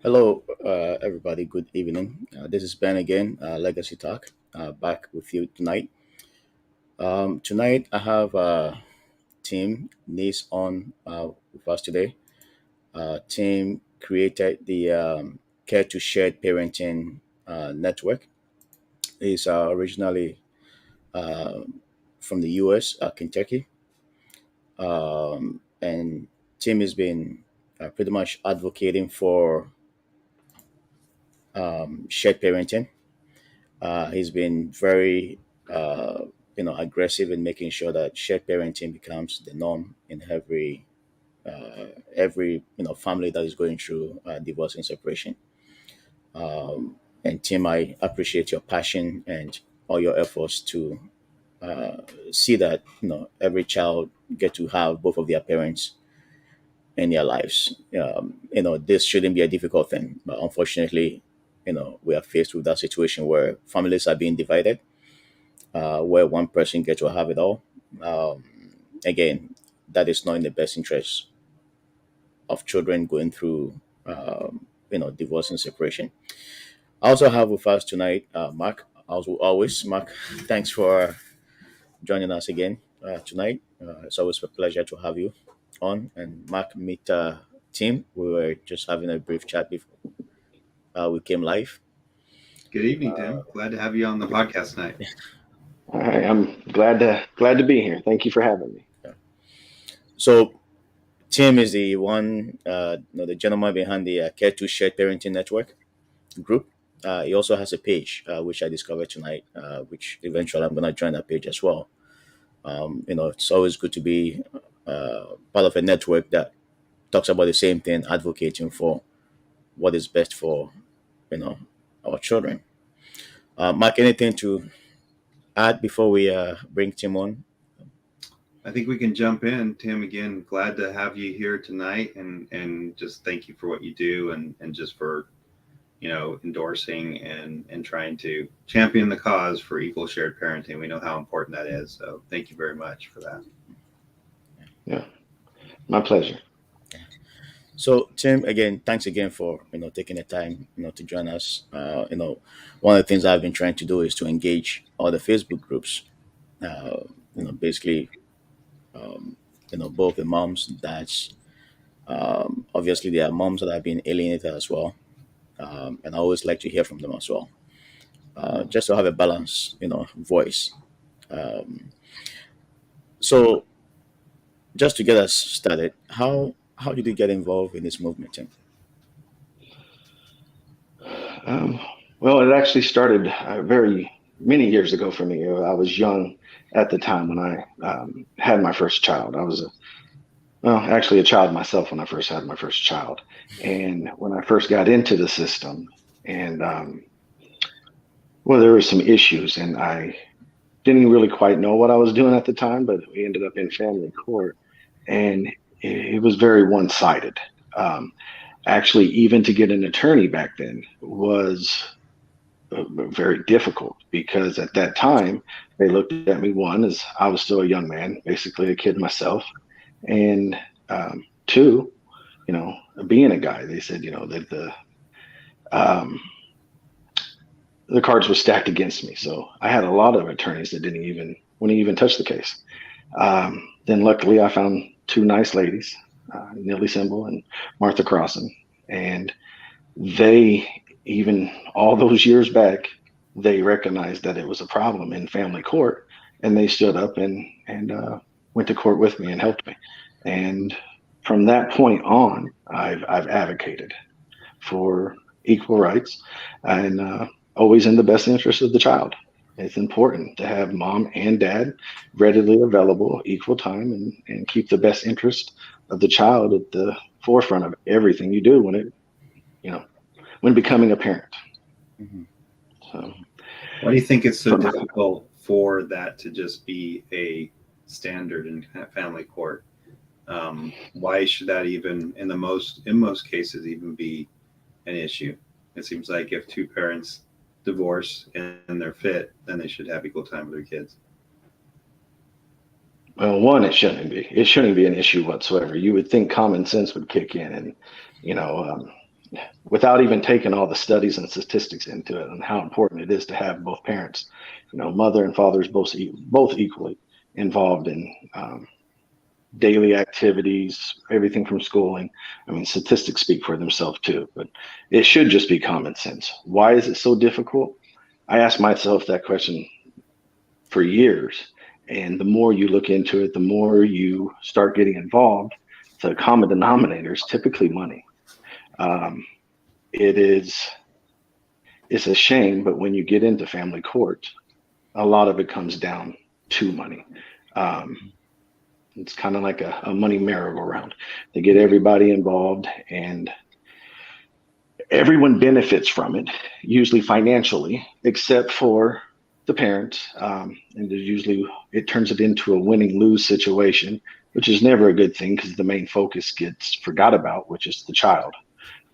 Hello, everybody. Good evening. This is Ben again, Legacy Talk, back with you tonight. Tonight, I have Tim Nice on with us today. Tim created the Care to Shared Parenting Network. He's originally uh, from the US, Kentucky. And Tim has been pretty much advocating for shared parenting. He's been very, aggressive in making sure that shared parenting becomes the norm in every family that is going through divorce and separation. And Tim, I appreciate your passion and all your efforts to see that every child get to have both of their parents in their lives. This shouldn't be a difficult thing, but unfortunately, we are faced with that situation where families are being divided, where one person gets to have it all. Um, Again, that is not in the best interest of children going through, divorce and separation. I also have with us tonight, Mark. As always, Mark, thanks for joining us again tonight. It's always a pleasure to have you on. And Mark, meet Tim. We were just having a brief chat before we came live. Good evening, Tim. Glad to have you on the podcast tonight. All right, I'm glad to be here. Thank you for having me. So Tim is the one, the gentleman behind the Care to Shared Parenting Network group. He also has a page, which I discovered tonight, which eventually I'm going to join that page as well. It's always good to be part of a network that talks about the same thing, advocating for what is best for, you know, our children. Mark, anything to add before we bring Tim on? I think we can jump in. Tim, again, glad to have you here tonight and just thank you for what you do and just for, endorsing and trying to champion the cause for equal shared parenting. We know how important that is. So thank you very much for that. Yeah, my pleasure. So, Tim, again, thanks again for taking the time to join us. One of the things I've been trying to do is to engage all the Facebook groups. Basically, um, both the moms, dads. Obviously, there are moms that have been alienated as well, and I always like to hear from them as well, just to have a balanced, voice. Um, so, just to get us started, how did you get involved in this movement, Tim? Um, well, it actually started very many years ago for me. I was young at the time when I had my first child. I was actually a child myself when I first had my first child, and when I first got into the system, and well, there were some issues, and I didn't really quite know what I was doing at the time, but we ended up in family court, and it was very one-sided. Um, Actually, even to get an attorney back then was very difficult because at that time they looked at me, one, as I was still a young man, basically a kid myself, and two, being a guy, they said that um, the cards were stacked against me. So I had a lot of attorneys that wouldn't even touch the case. Then luckily I found two nice ladies, Nilly Symbol and Martha Crossan, and they, even all those years back, they recognized that it was a problem in family court, and they stood up and went to court with me and helped me. And from that point on, I've advocated for equal rights and always in the best interest of the child. It's important to have mom and dad readily available equal time and keep the best interest of the child at the forefront of everything you do you know, when becoming a parent. Hmm. So Why do you think it's so from difficult for that to just be a standard in family court? Why should that even, in most cases, even be an issue? It seems like if two parents divorce and they're fit, then they should have equal time with their kids. Well, one, it shouldn't be. It shouldn't be an issue whatsoever. You would think common sense would kick in, and you know, um, without even taking all the studies and statistics into it and how important it is to have both parents, mother and fathers both equally involved in daily activities, everything from schooling. I mean, statistics speak for themselves too, but it should just be common sense. Why is it so difficult? I asked myself that question for years. And the more you look into it, the more you start getting involved. The common denominator is typically money. Um, it is, it's a shame, but when you get into family court, a lot of it comes down to money. Um, it's kind of like a money merry-go-round. They get everybody involved, and everyone benefits from it, usually financially, except for the parents. And there's usually, it turns it into a winning-lose situation, which is never a good thing because the main focus gets forgot about, which is the child.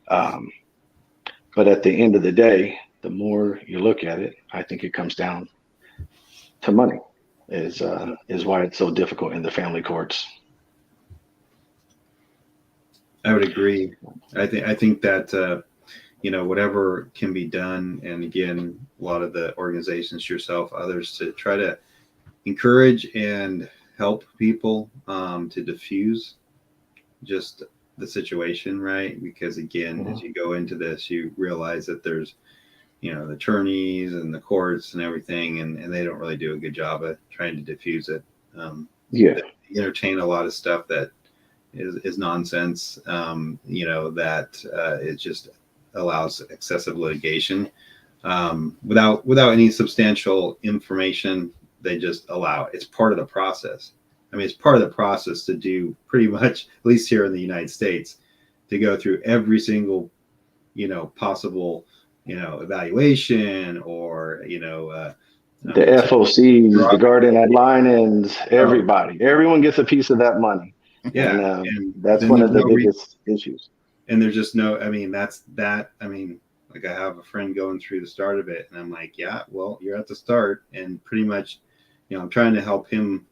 Um, but at the end of the day, the more you look at it, I think it comes down to money. Is why it's so difficult in the family courts. I would agree. I think that whatever can be done, and again, a lot of the organizations, yourself, others, to try to encourage and help people to diffuse just the situation, right? Because again, as you go into this, you realize that there's the attorneys and the courts and everything, and they don't really do a good job of trying to diffuse it. Yeah. They entertain a lot of stuff that is nonsense. That it just allows excessive litigation without any substantial information. They just allow it. It's part of the process. I mean, it's part of the process to do pretty much, at least here in the United States, to go through every single possible evaluation, or The FOCs, the guardian ad linems, oh, everyone gets a piece of that money. yeah, And and that's then one there's of the no reason. biggest issues. And there's just no, I mean, that's that. I mean, like, I have a friend going through the start of it, and I'm like, yeah, well, you're at the start, and pretty much, I'm trying to help him,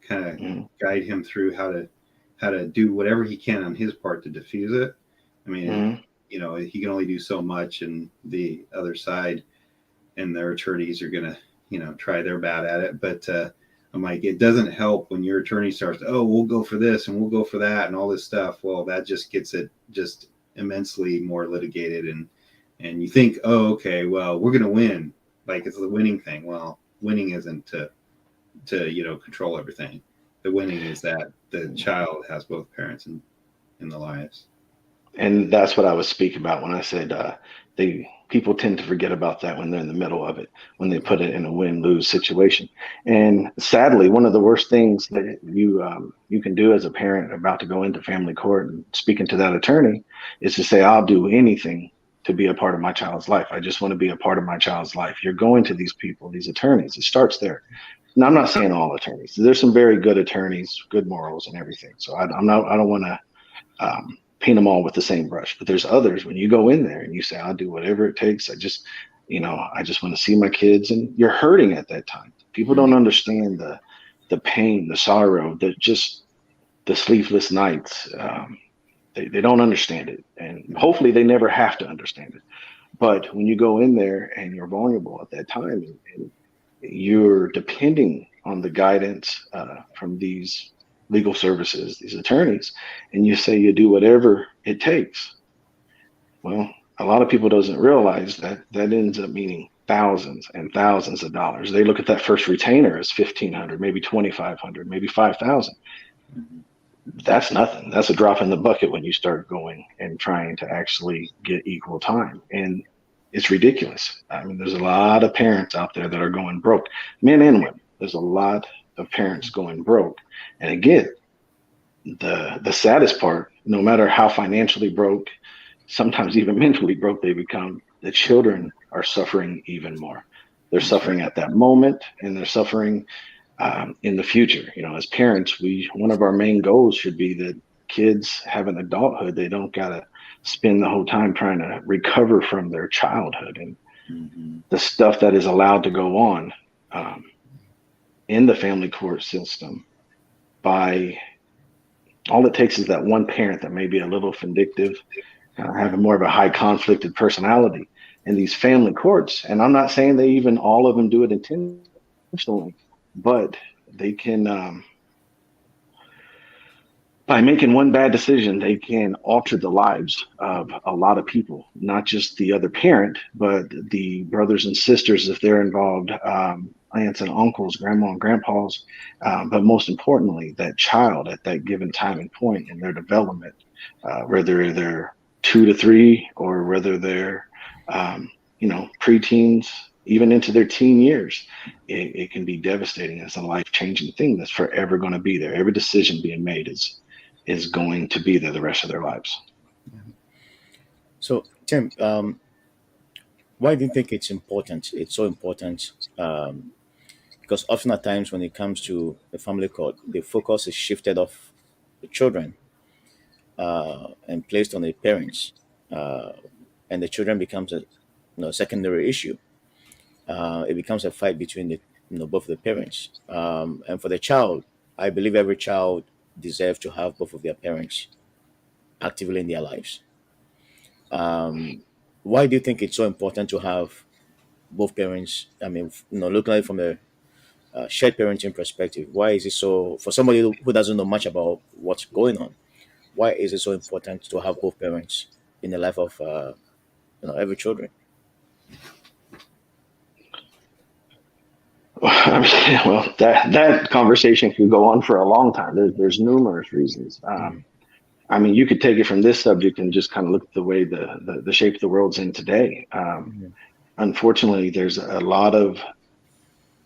kind of Mm, guide him through how to do whatever he can on his part to diffuse it. I mean, mm, he can only do so much, and the other side and their attorneys are gonna, try their bad at it. But I'm like, it doesn't help when your attorney starts, oh, we'll go for this and we'll go for that and all this stuff. Well, that just gets it just immensely more litigated, and you think, oh, okay, well, we're gonna win, like it's the winning thing. Well, winning isn't to control everything. The winning is that the child has both parents in the lives. and that's what I was speaking about when I said they people tend to forget about that when they're in the middle of it, when they put it in a win-lose situation. And sadly, one of the worst things that you can do as a parent about to go into family court and speaking to that attorney is to say, "I'll do anything to be a part of my child's life. I just want to be a part of my child's life." You're going to these people, these attorneys. It starts there. Now, I'm not saying all attorneys. There's some very good attorneys, good morals, and everything. So I'm not. I don't want to paint them all with the same brush. But there's others when you go in there and you say, "I'll do whatever it takes. I just want to see my kids," and you're hurting at that time. People don't understand the pain, the sorrow, the sleepless nights. They don't understand it, and hopefully they never have to understand it. But when you go in there and you're vulnerable at that time, and you're depending on the guidance from these legal services, these attorneys, and you say you do whatever it takes. Well, a lot of people doesn't realize that that ends up meaning thousands and thousands of dollars. They look at that first retainer as 1,500, maybe 2,500, maybe 5,000. That's nothing. That's a drop in the bucket when you start going and trying to actually get equal time. And it's ridiculous. I mean, there's a lot of parents out there that are going broke, men and women. There's a lot of parents going broke. And again, the saddest part, no matter how financially broke, sometimes even mentally broke they become, the children are suffering even more. They're That's right. suffering at that moment, and they're suffering in the future. As parents, one of our main goals should be that kids have an adulthood. They don't gotta spend the whole time trying to recover from their childhood and Mm-hmm. the stuff that is allowed to go on um, in the family court system. By all it takes is that one parent that may be a little vindictive, having more of a high conflicted personality in these family courts. And I'm not saying they even all of them do it intentionally, but they can, by making one bad decision, they can alter the lives of a lot of people, not just the other parent, but the brothers and sisters if they're involved, aunts and uncles, grandma and grandpas, but most importantly, that child at that given time and point in their development, whether they're 2 to 3 or whether they're, preteens, even into their teen years, it can be devastating. It's a life-changing thing that's forever going to be there. Every decision being made is going to be there the rest of their lives. So, Tim, why do you think it's important? It's so important because often at times when it comes to the family court, the focus is shifted off the children and placed on the parents, uh, and the children becomes a secondary issue. It becomes a fight between the both of the parents, and for the child, I believe every child deserves to have both of their parents actively in their lives. Um, why do you think it's so important to have both parents? I mean, looking at it from a shared parenting perspective, why is it so for somebody who doesn't know much about what's going on? Why is it so important to have both parents in the life of every children? Well, that conversation could go on for a long time. There's numerous reasons. Mm, I mean, you could take it from this subject and just kind of look at the way the shape the world's in today. mm, Unfortunately, there's a lot of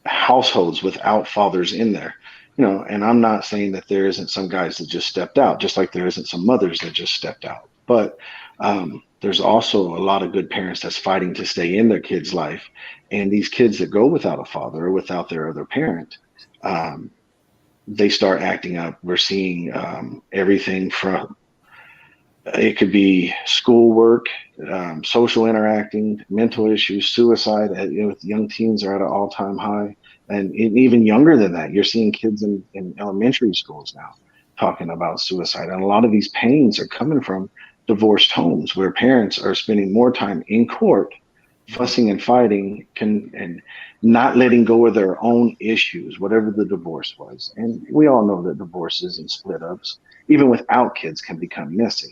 households without fathers in there. And I'm not saying that there isn't some guys that just stepped out, just like there isn't some mothers that just stepped out. But there's also a lot of good parents that's fighting to stay in their kids' life. And these kids that go without a father or without their other parent, um, they start acting up. We're seeing everything from it could be schoolwork, social interacting, mental issues, suicide. With young teens are at an all-time high, and even younger than that, you're seeing kids in elementary schools now talking about suicide. And a lot of these pains are coming from divorced homes where parents are spending more time in court, mhm. fussing and fighting, and not letting go of their own issues, whatever the divorce was. And we all know that divorces and split ups, even without kids, can become messy.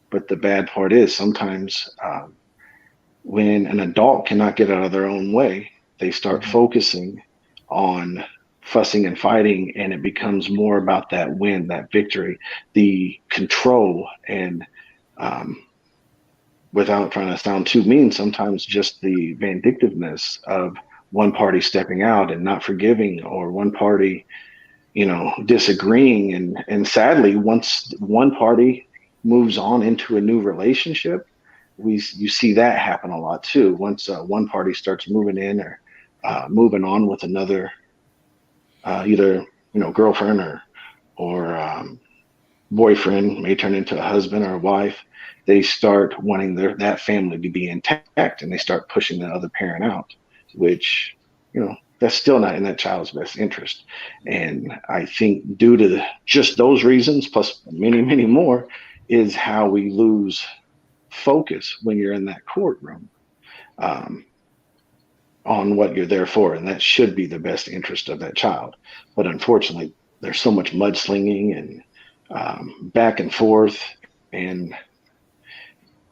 But the bad part is sometimes when an adult cannot get out of their own way, they start Mhm. focusing on fussing and fighting, and it becomes more about that win, that victory, the control, and um, without trying to sound too mean, sometimes just the vindictiveness of one party stepping out and not forgiving, or one party disagreeing, and sadly once one party moves on into a new relationship, you see that happen a lot too. Once one party starts moving in or moving on with another, either girlfriend or boyfriend, may turn into a husband or a wife, they start wanting that family to be intact, and they start pushing the other parent out, which that's still not in that child's best interest. And I think due to just those reasons, plus many, many more, is how we lose focus when you're in that courtroom, um, on what you're there for. And that should be the best interest of that child. But unfortunately, there's so much mudslinging and back and forth. And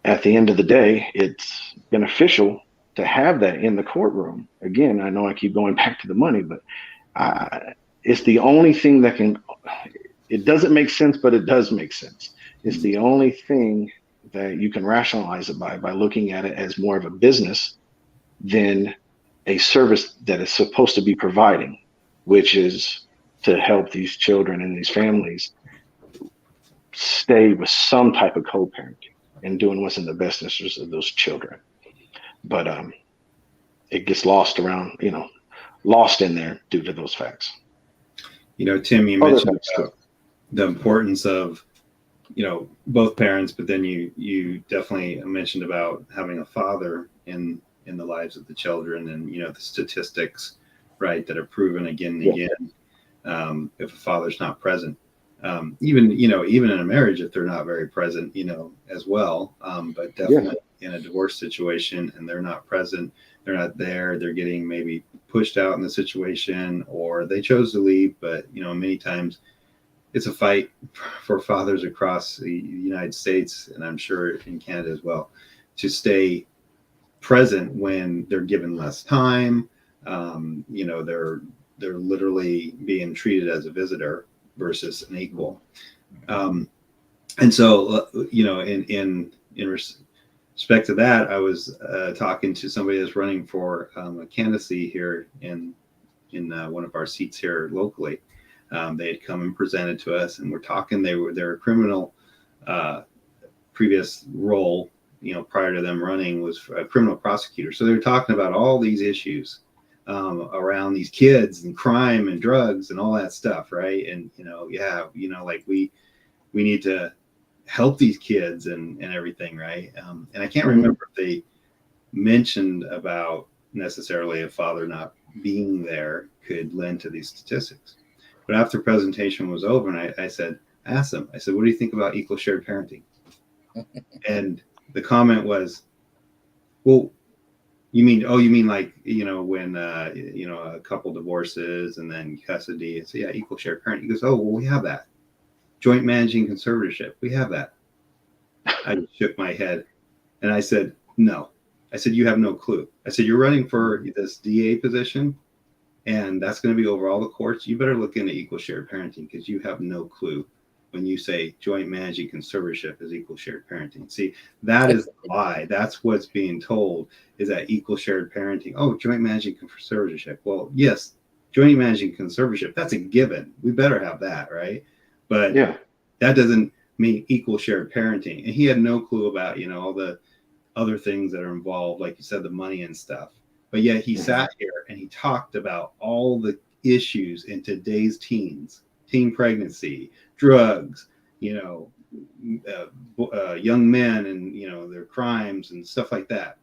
at the end of the day, it's beneficial to have that in the courtroom. Again, I know I keep going back to the money, but it's the only thing that can, it doesn't make sense, but it does make sense. It's the only thing that you can rationalize it by looking at it as more of a business than a service that is supposed to be providing, which is to help these children and these families stay with some type of co-parenting and doing what's in the best interest of those children. But it gets lost around, lost in there due to those facts. Tim, you Other mentioned facts too. about the importance of both parents, but then you definitely mentioned about having a father in the lives of the children, and the statistics, right, that are proven again and Yeah. again. If a father's not present, Even, even in a marriage, if they're not very present, as well. But Yeah. definitely in a divorce situation and they're not present, they're not there, they're getting maybe pushed out in the situation, or they chose to leave. But, many times it's a fight for fathers across the United States, and I'm sure in Canada as well, to stay present when they're given less time. They're literally being treated as a visitor versus an equal. Um, and so, in respect to that, I was talking to somebody that's running for a candidacy here in one of our seats here locally. They had come and presented to us, and we're talking. Their criminal previous role, prior to them running, was a criminal prosecutor. So they were talking about all these issues around these kids and crime and drugs and all that stuff, right? And like we need to help these kids and everything, right? And I can't Mm-hmm. remember if they mentioned about necessarily a father not being there could lend to these statistics. But after the presentation was over, and I asked them, I said, what do you think about equal shared parenting? And the comment was, well, you mean like, when, a couple divorces and then custody. So yeah, equal shared parenting. He goes, oh, well, we have that. Joint managing conservatorship. We have that. I shook my head and I said, no. I said, you have no clue. I said, you're running for this DA position and that's going to be over all the courts. You better look into equal shared parenting because you have no clue when you say joint managing conservatorship is equal shared parenting. See, that is the lie. That's what's being told, is that equal shared parenting. Oh, joint managing conservatorship. Well, yes, joint managing conservatorship, that's a given. We better have that, right? But Yeah. that doesn't mean equal shared parenting. And he had no clue about, all the other things that are involved, like you said, the money and stuff. But yet he Mm-hmm. sat here and he talked about all the issues in today's teens, teen pregnancy, drugs, you know, young men and, their crimes and stuff like that.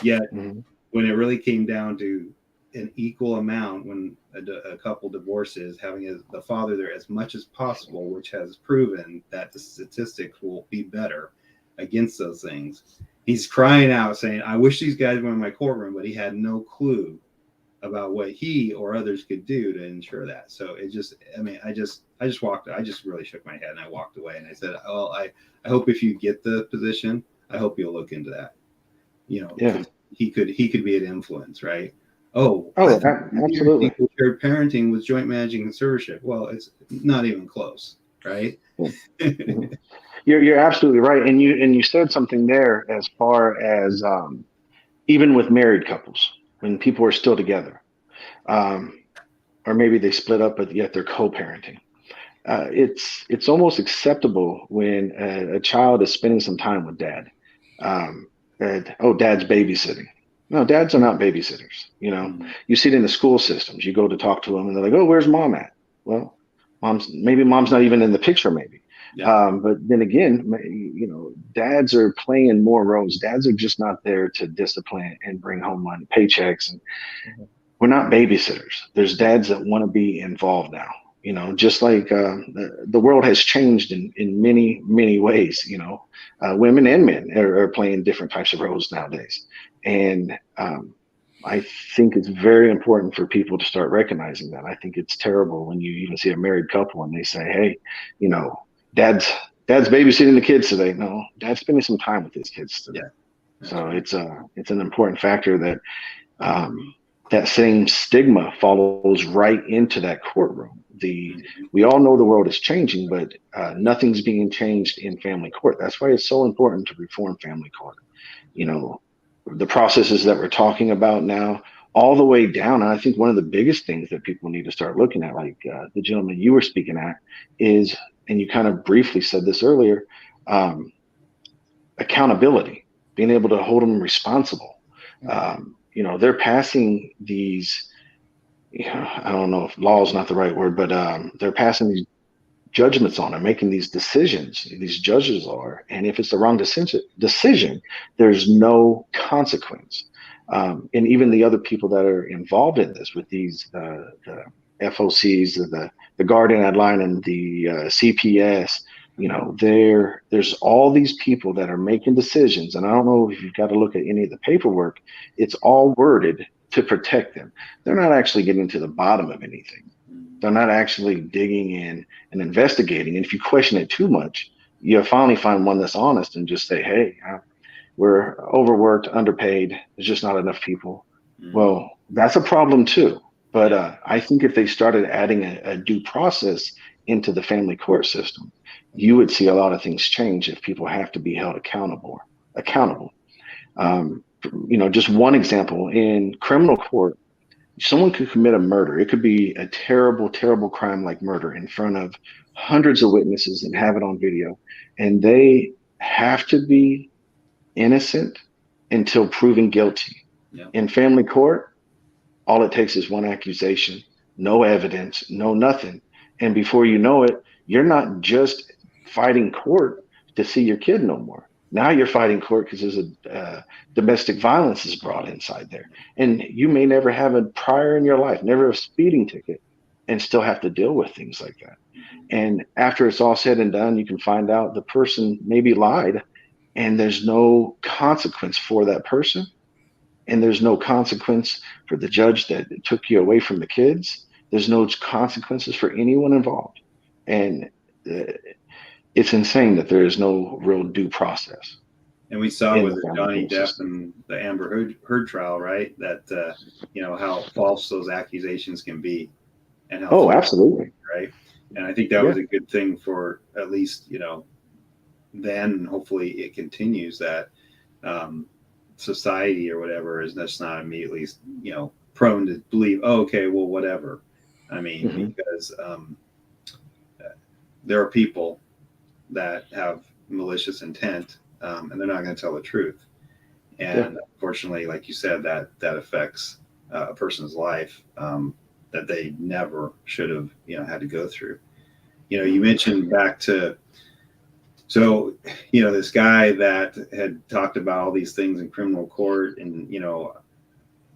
Yet Mm-hmm. when it really came down to an equal amount, when a couple divorces, having the father there as much as possible, which has proven that the statistics will be better against those things. He's crying out saying, I wish these guys were in my courtroom, but he had no clue about what he or others could do to ensure that. So it just, I just really shook my head and I walked away and I said, well, I hope if you get the position, I hope you'll look into that, Yeah. because he could be an influence, right? Oh, I Oh, thought absolutely. equal shared parenting was joint managing conservatorship. Well, it's not even close, right? Yeah. Mhm. You're absolutely right, and you said something there as far as even with married couples when people are still together, um, or maybe they split up but yet they're co-parenting. It's almost acceptable when a child is spending some time with dad. That, oh, dad's babysitting. No, dads are not babysitters. Mm, You see it in the school systems. You go to talk to them, and they're like, "Oh, where's mom at?" Well, mom's not even in the picture, maybe. yeah, But then again, dads are playing more roles. Dads are just not there to discipline and bring home money, paychecks, and we're not babysitters. There's yeah, dads that want to be involved now. Just like the world has changed in many, many ways. Women and men are playing different types of roles nowadays. And I think it's very important for people to start recognizing that. I think it's terrible when you even see a married couple and they say, hey, you know, dad's dad's babysitting the kids today. No, dad's spending some time with his kids today. yeah. That's So right. it's an important factor that um, that same stigma follows right into that courtroom. Mm-hmm. We all know the world is changing, but nothing's being changed in family court. That's why it's so important to reform family court. You know, the processes that we're talking about now, all the way down. And I think one of the biggest things that people need to start looking at, like the gentleman you were speaking at, is, and you kind of briefly said this earlier, um, accountability, being able to hold them responsible. They're passing these, I don't know if law is not the right word, but they're passing these judgments on and making these decisions. These judges are, and if it's the wrong decision, there's no consequence. And even the other people that are involved in this, with these the FOCs, the the guardian ad litem and the CPS. There's all these people that are making decisions, and I don't know if you've got to look at any of the paperwork. It's all worded to protect them. They're not actually getting to the bottom of anything. They're not actually digging in and investigating. And if you question it too much, you'll finally find one that's honest and just say, hey, we're overworked, underpaid. There's just not enough people. Mm. Well, that's a problem too. But I think if they started adding a due process into the family court system, you would see a lot of things change if people have to be held accountable. Accountable. Um, just one example in criminal court, someone could commit a murder. It could be a terrible, terrible crime like murder in front of hundreds of witnesses and have it on video. And they have to be innocent until proven guilty. Yeah. In family court, all it takes is one accusation, no evidence, no nothing. And before you know it, you're not just fighting court to see your kid no more. Now you're fighting court because there's domestic violence is brought inside there. And you may never have a prior in your life, never a speeding ticket, and still have to deal with things like that. And after it's all said and done, you can find out the person maybe lied and there's no consequence for that person, and there's no consequence for the judge that took you away from the kids. There's no consequences for anyone involved, and it's insane that there is no real due process And we saw in with the the family Johnny court Depp system. and the Amber Heard trial, right? That how false those accusations can be, and how Oh, false, absolutely. right? And I think that Yeah. was a good thing for at least then hopefully it continues that society or whatever is just not immediately prone to believe, oh, okay, well, whatever. I mean, Hmm. because there are people that have malicious intent, and they're not going to tell the truth. Yeah. And unfortunately, like you said, that affects a person's life that they never should have had to go through. You mentioned back to this guy that had talked about all these things in criminal court, and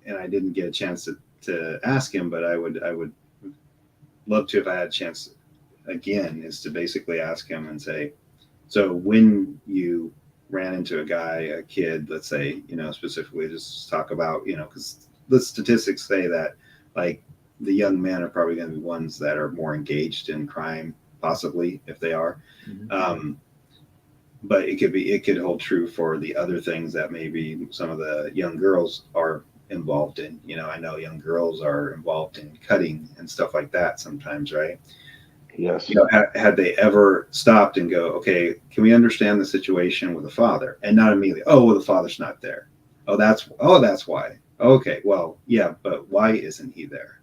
I didn't get a chance to ask him, but I would love to if I had a chance again, is to basically ask him and say, so when you ran into a kid, let's say, specifically just talk about, because the statistics say that like the young men are probably going to be ones that are more engaged in crime, possibly if they are. Mhm. But it could hold true for the other things that maybe some of the young girls are involved in. I know young girls are involved in cutting and stuff like that sometimes, right? Yes. Had they ever stopped and go, okay, can we understand the situation with the father, and not immediately, oh, well, the father's not there. That's why. Okay, well, yeah, but why isn't he there?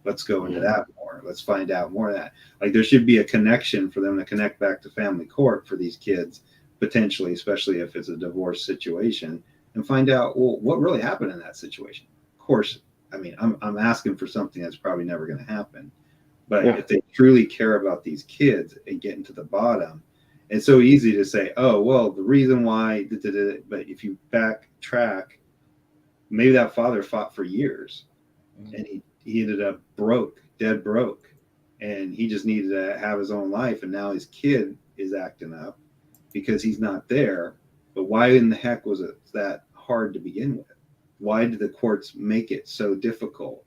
Let's go into Mhm. that more. Let's find out more of that. Like there should be a connection for them to connect back to family court for these kids, potentially, especially if it's a divorce situation, and find out, well, what really happened in that situation. Of course, I mean, I'm asking for something that's probably never going to happen. But Yeah. if they truly care about these kids and getting to the bottom, it's so easy to say, oh, well, the reason why, but if you backtrack, maybe that father fought for years and he ended up dead broke, and he just needed to have his own life. And now his kid is acting up because he's not there. But why in the heck was it that hard to begin with? Why did the courts make it so difficult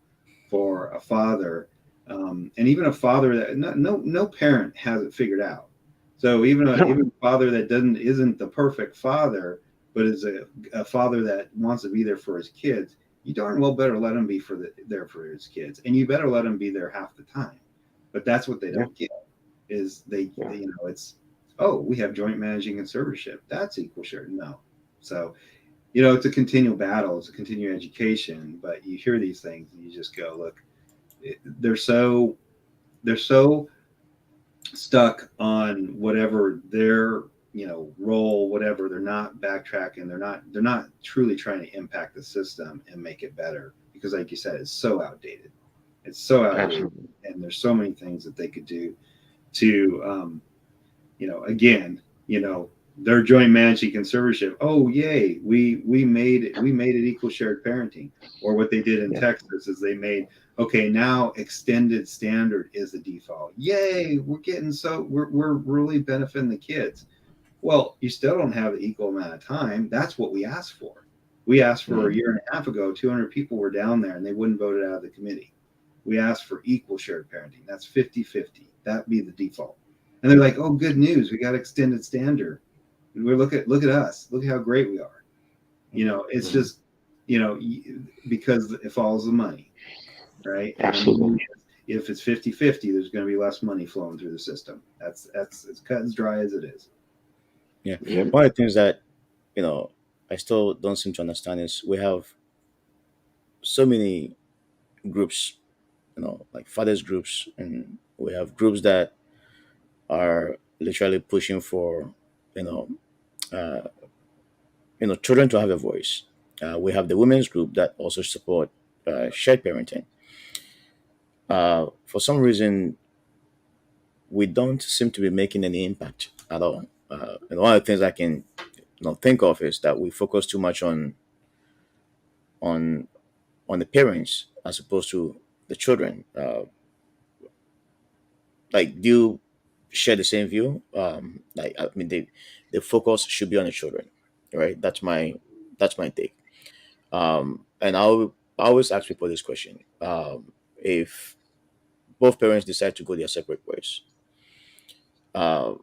for a father, and even a father that no parent has it figured out? So even a father that isn't the perfect father, but is a father that wants to be there for his kids, you darn well better let him be there for his kids, and you better let him be there half the time. But that's what they Yeah. don't get, is Yeah. it's, oh, we have joint managing conservatorship, that's equal share. No. So it's a continual battle, it's a continual education, but you hear these things and you just go, look, they're so stuck on whatever their role, whatever. They're not backtracking, they're not truly trying to impact the system and make it better, because like you said, it's so outdated, Absolutely. and there's so many things that they could do to again, Their joint managing conservatorship. Oh, yay! We made it equal shared parenting. Or what they did in Yeah. Texas is they made, okay, now extended standard is the default. Yay! We're really benefiting the kids. Well, you still don't have the equal amount of time. That's what we asked for. We asked for a Mm-hmm. year and a half ago. 200 people were down there, and they wouldn't vote it out of the committee. We asked for equal shared parenting. That's 50-50. That'd be the default. And they're like, oh, good news. We got extended standard. We look at us. Look at how great we are. It's Mm-hmm. just, because it follows the money, right? And the Absolutely. money is, if it's 50-50, there's going to be less money flowing through the system. That's as cut and dry as it is. Yeah. Yep. One of the things that, you know, I still don't seem to understand is we have so many groups, like fathers groups, and we have groups that are literally pushing for, you know, uh, children to have a voice. We have the women's group that also support shared parenting. For some reason, we don't seem to be making any impact at all. And one of the things I can think of is that we focus too much on on the parents as opposed to the children. Like, do you share the same view? Like, I mean, the focus should be on the children, right? That's my take. And I always ask people this question: if both parents decide to go their separate ways, uh,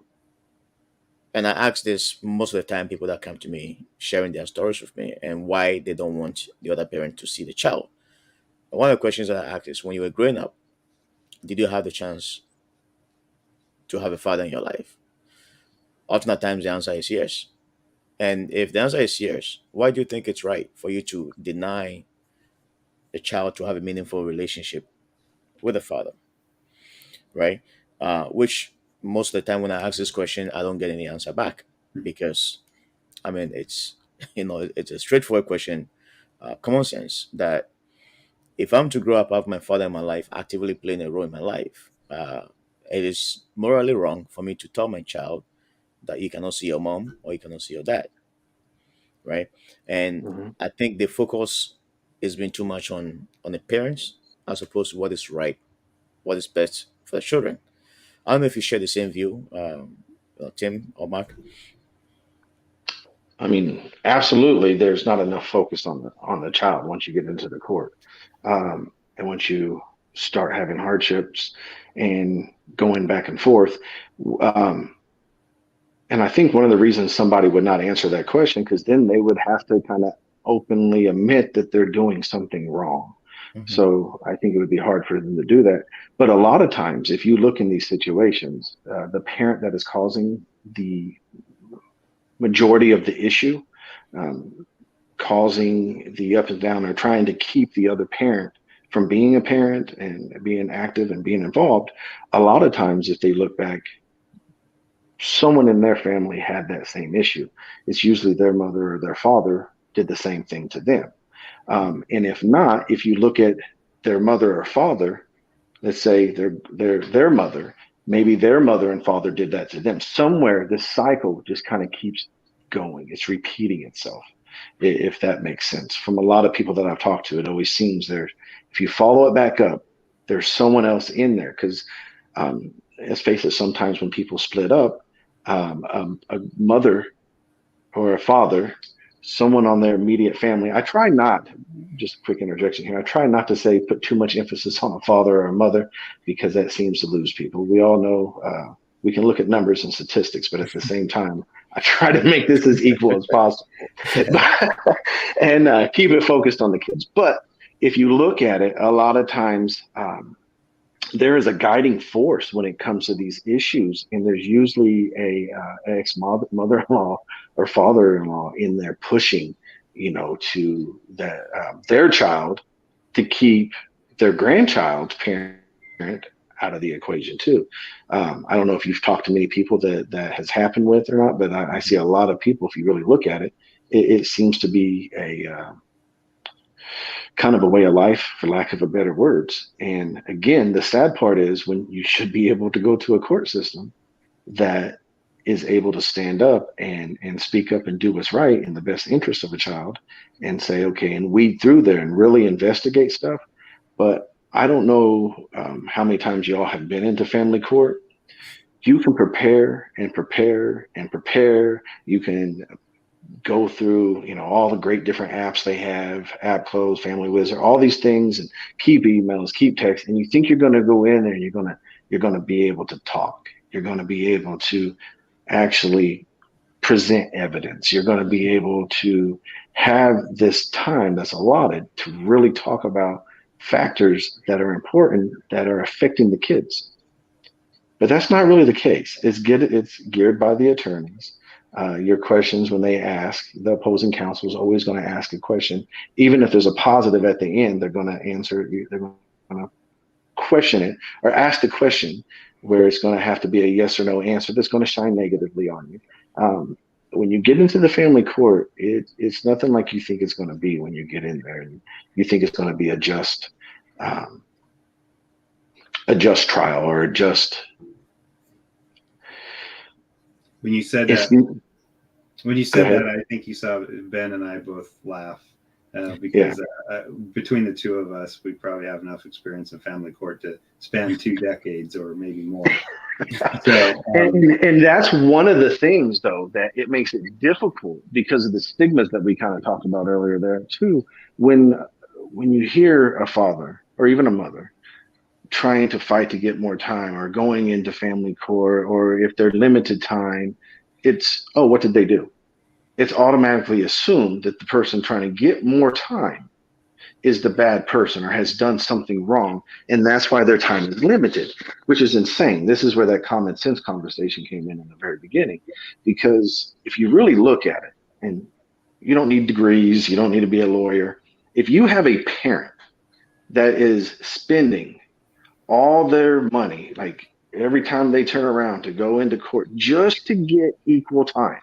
and I ask this most of the time, people that come to me sharing their stories with me and why they don't want the other parent to see the child. And one of the questions that I ask is, when you were growing up, did you have the chance to have a father in your life? Oftentimes, the answer is yes. And if the answer is yes, why do you think it's right for you to deny the child to have a meaningful relationship with the father, right? Which most of the time when I ask this question, I don't get any answer back because, I mean, it's it's a straightforward question, common sense that if I'm to grow up have my father in my life actively playing a role in my life, it is morally wrong for me to tell my child that you cannot see your mom or you cannot see your dad, right? And Mm-hmm. I think the focus has been too much on the parents as opposed to what is right, what is best for the children. I don't know if you share the same view, Tim or Mark. I mean, absolutely. There's not enough focus on the child once you get into the court, and once you start having hardships and going back and forth. Um, and I think one of the reasons somebody would not answer that question, because then they would have to kind of openly admit that they're doing something wrong. Hmm. So I think it would be hard for them to do that. But a lot of times, if you look in these situations, the parent that is causing the majority of the issue, um, causing the up and down, or trying to keep the other parent from being a parent and being active and being involved, a lot of times, if they look back, someone in their family had that same issue. It's usually their mother or their father did the same thing to them. And if not, if you look at their mother or father, let's say their mother, maybe their mother and father did that to them. Somewhere this cycle just kind of keeps going. It's repeating itself, if that makes sense. From a lot of people that I've talked to, it always seems there. If you follow it back up, there's someone else in there because, let's face it, sometimes when people split up, a mother or a father, someone on their immediate family. I try not, just a quick interjection here. I try not to say put too much emphasis on a father or a mother because that seems to lose people. We all know we can look at numbers and statistics, but at the same time, I try to make this as equal as possible Yeah. and keep it focused on the kids. But if you look at it, a lot of times there is a guiding force when it comes to these issues, and there's usually a ex mother-in-law or father-in-law in there pushing, to that their child to keep their grandchild's parent out of the equation too. I don't know if you've talked to many people that has happened with or not, but I see a lot of people. If you really look at it, it seems to be a kind of a way of life, for lack of a better words. And again, the sad part is when you should be able to go to a court system that is able to stand up and speak up and do what's right in the best interest of a child and say, okay, and weed through there and really investigate stuff. But I don't know how many times you all have been into family court. You can prepare and prepare and prepare. You can go through, all the great different apps they have, App Close, Family Wizard, all these things, and keep emails, keep text, and you think you're going to go in there and you're going to be able to talk. You're going to be able to actually present evidence. You're going to be able to have this time that's allotted to really talk about factors that are important that are affecting the kids. But that's not really the case. It's geared by the attorneys. Your questions, when they ask, the opposing counsel is always going to ask a question. Even if there's a positive at the end, they're going to answer it. They're going to question it or ask the question where it's going to have to be a yes or no answer that's going to shine negatively on you. When you get into the family court, it's nothing like you think it's going to be when you get in there. And you think it's going to be um, a just trial or a just. When you said It's that, I think you saw Ben and I both laugh because between the two of us, we probably have enough experience in family court to span 2 decades or maybe more. So, and that's one of the things, though, that it makes it difficult because of the stigmas that we kind of talked about earlier there too. When you hear a father or even a mother trying to fight to get more time or going into family court, or if they're limited time, it's, oh, what did they do? It's automatically assumed that the person trying to get more time is the bad person or has done something wrong. And that's why their time is limited, which is insane. This is where that common sense conversation came in the very beginning. Because if you really look at it, and you don't need degrees, you don't need to be a lawyer. If you have a parent that is spending all their money, like every time they turn around to go into court just to get equal time,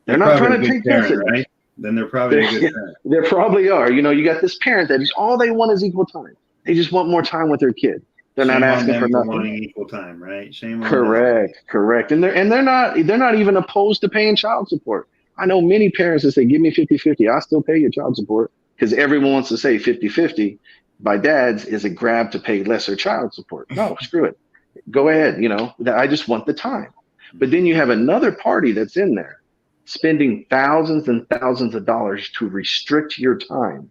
they're not trying to take parent, this, right? Then they're probably a good parent. They probably are. You got this parent that all they want is equal time. They just want more time with their kid. They're Shame not asking for nothing. Wanting equal time, right? Shame on Correct. And they're not even opposed to paying child support. I know many parents that say, give me 50-50. I'll still pay your child support, because everyone wants to say 50-50 by dads is a grab to pay lesser child support. No, screw it. Go ahead. I just want the time. But then you have another party that's in there spending thousands and thousands of dollars to restrict your time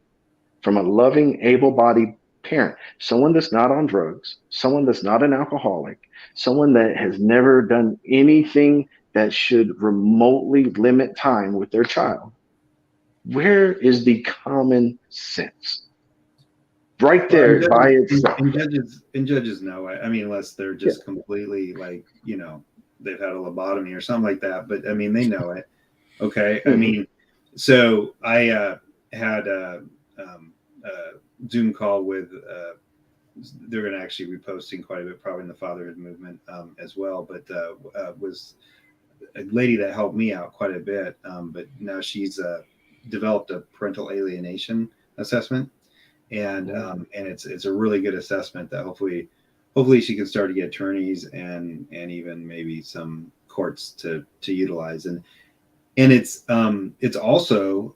from a loving, able-bodied parent, someone that's not on drugs, someone that's not an alcoholic, someone that has never done anything that should remotely limit time with their child. Where is the common sense? Right there by itself. And judges know it. I mean, unless they're just completely like, they've had a lobotomy or something like that. But I mean, they know it. Okay. I mean, so I had a Zoom call with, they're going to actually be posting quite a bit, probably in the fatherhood movement as well, but was a lady that helped me out quite a bit. But now she's developed a parental alienation assessment. And it's a really good assessment that hopefully she can start to get attorneys and even maybe some courts to utilize. And it's also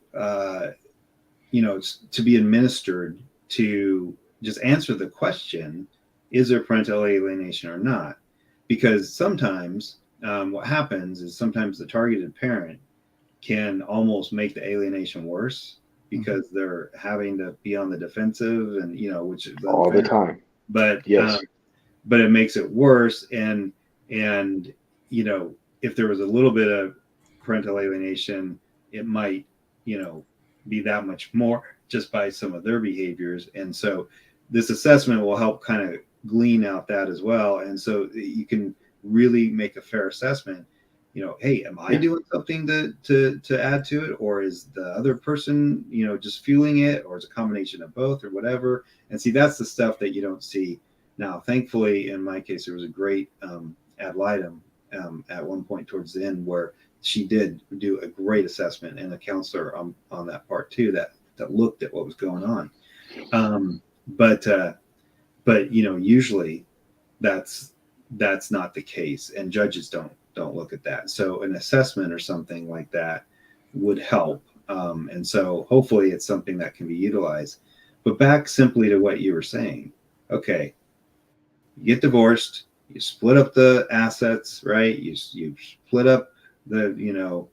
it's to be administered to just answer the question, is there parental alienation or not? Because sometimes what happens is sometimes the targeted parent can almost make the alienation worse because they're having to be on the defensive, and which is all the time. But yes, but it makes it worse. And if there was a little bit of parental alienation, it might be that much more just by some of their behaviors. And so this assessment will help kind of glean out that as well. And so you can really make a fair assessment. Hey, am I doing something to add to it, or is the other person, just fueling it, or is it a combination of both, or whatever? And see, that's the stuff that you don't see now. Thankfully, in my case, there was a great ad litem at one point towards the end where she did do a great assessment, and a counselor on that part too that looked at what was going on. But usually that's not the case, and judges don't don't look at that. So an assessment or something like that would help. And so hopefully it's something that can be utilized. But back simply to what you were saying. Okay, you get divorced, you split up the assets, right? You split up the